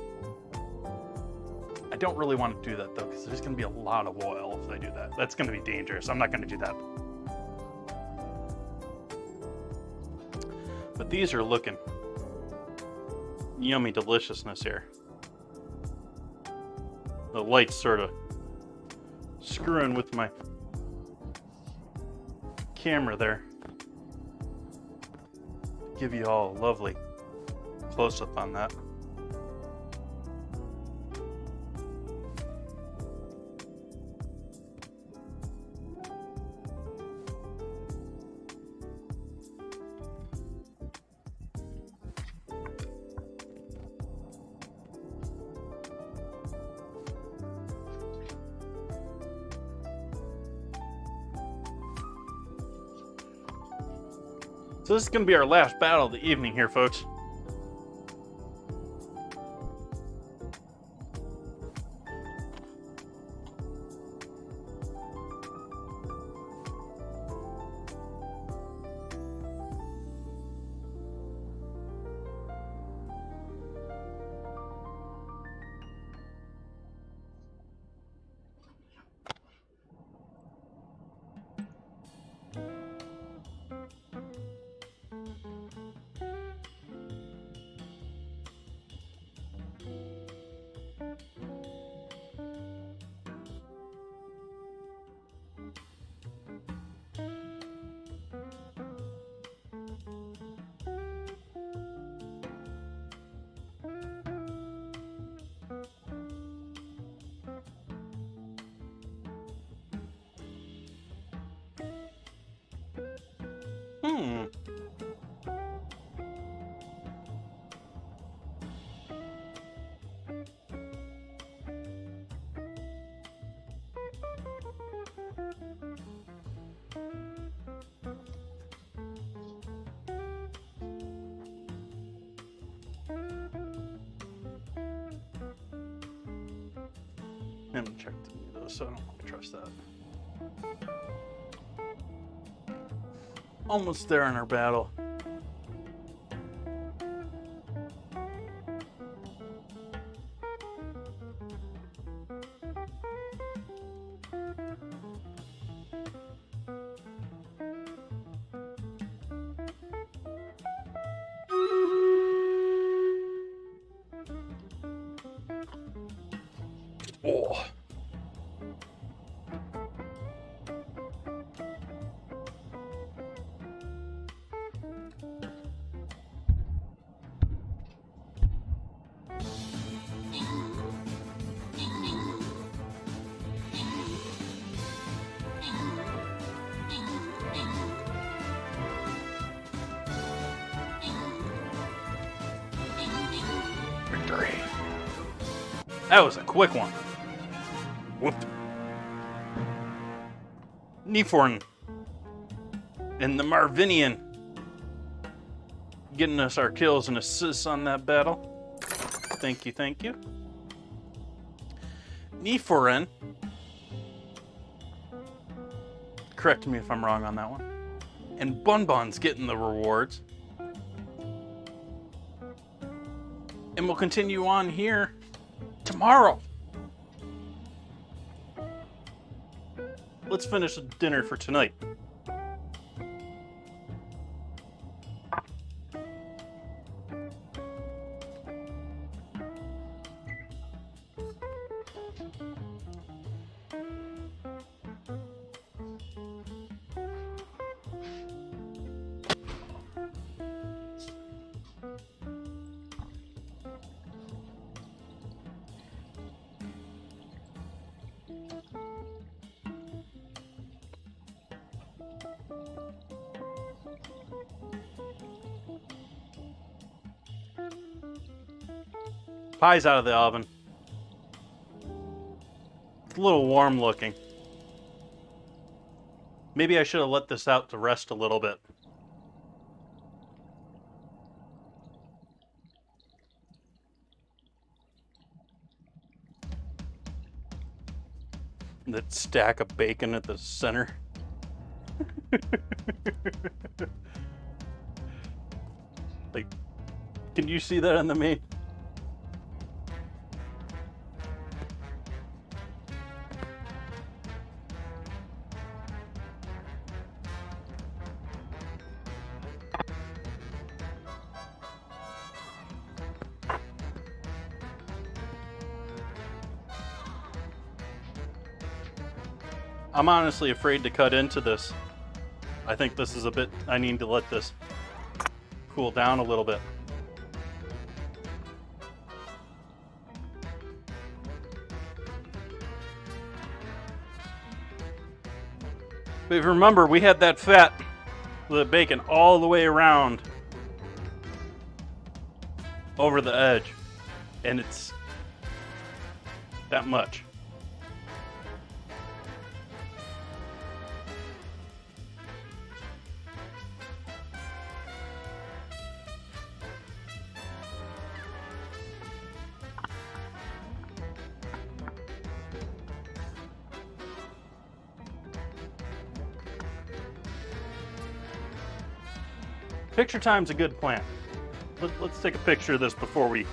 I don't really want to do that though, because there's going to be a lot of oil if I do that. That's going to be dangerous. I'm not going to do that. But these are looking yummy deliciousness here. The light's sort of screwing with my camera there. Give you all a lovely close-up on that. So this is going to be our last battle of the evening here, folks. I haven't checked those, so I don't trust that. Almost there in our battle. Oh. Victory. That was a quick one. Whooped. Neforn and the Marvinian getting us our kills and assists on that battle. Thank you, thank you. Neforin, correct me if I'm wrong on that one. And Bunbun's getting the rewards. And we'll continue on here tomorrow. Let's finish dinner for tonight. Pie's out of the oven. It's a little warm looking. Maybe I should have let this out to rest a little bit. That stack of bacon at the center. Like, can you see that on the main? I'm honestly afraid to cut into this. I think this is a bit, I need to let this cool down a little bit. But if you remember, we had that fat, the bacon all the way around over the edge, and it's that much. Picture time's a good plan. Let's take a picture of this before we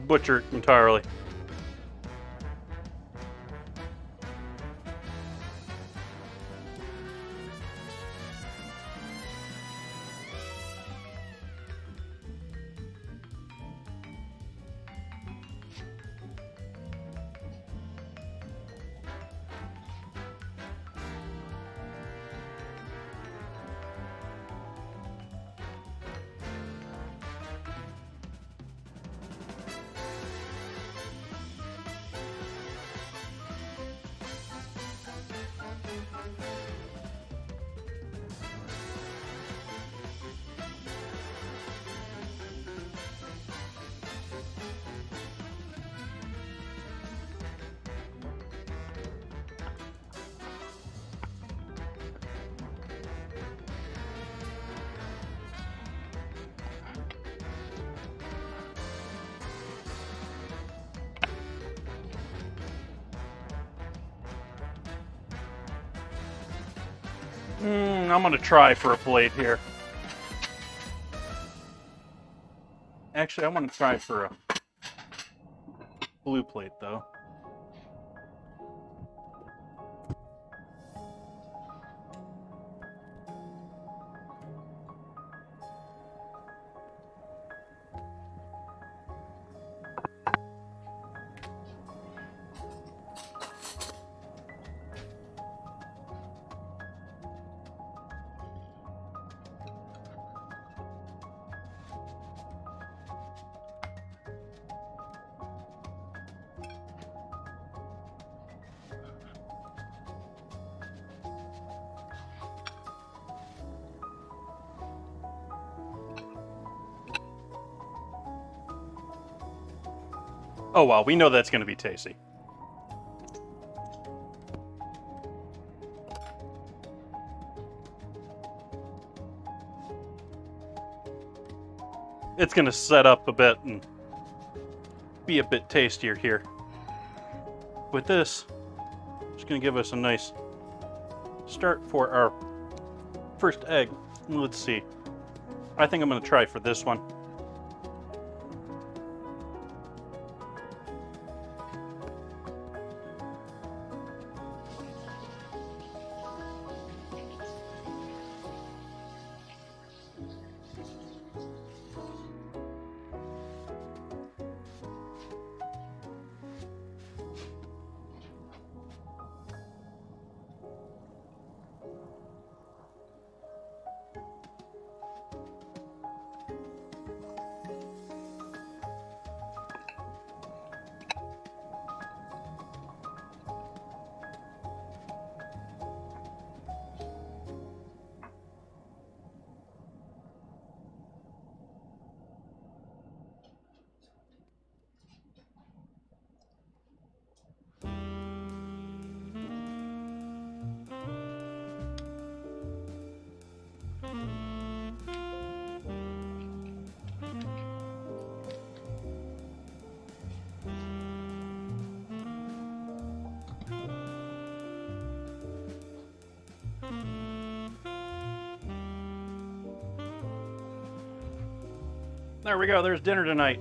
butcher it entirely. I'm gonna try for a plate here. Actually, I want to try for a blue plate, though. Oh wow, we know that's going to be tasty. It's going to set up a bit and be a bit tastier here. With this, it's going to give us a nice start for our first egg. Let's see. I think I'm going to try for this one. There we go, there's dinner tonight.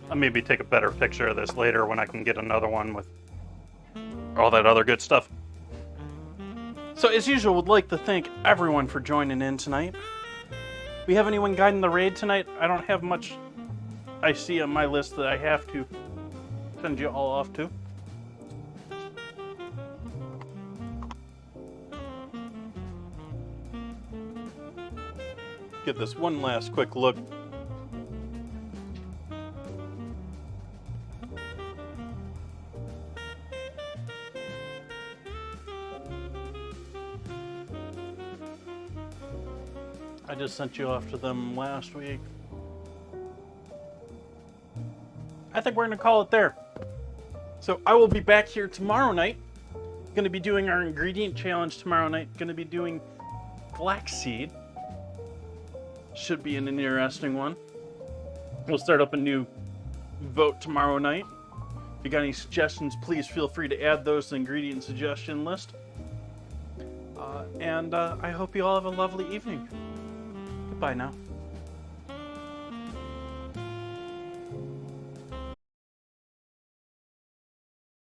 I'll maybe take a better picture of this later when I can get another one with all that other good stuff. So as usual, would like to thank everyone for joining in tonight. We have anyone guiding the raid tonight? I don't have much I see on my list that I have to send you all off to. Get this one last quick look. I just sent you off to them last week. I think we're gonna call it there. So I will be back here tomorrow night. Gonna be doing our ingredient challenge tomorrow night. Gonna be doing flaxseed. Should be an interesting one. We'll start up a new vote tomorrow night. you got any suggestions, please feel free to add those to the ingredient suggestion list. And I hope you all have a lovely evening. Goodbye now.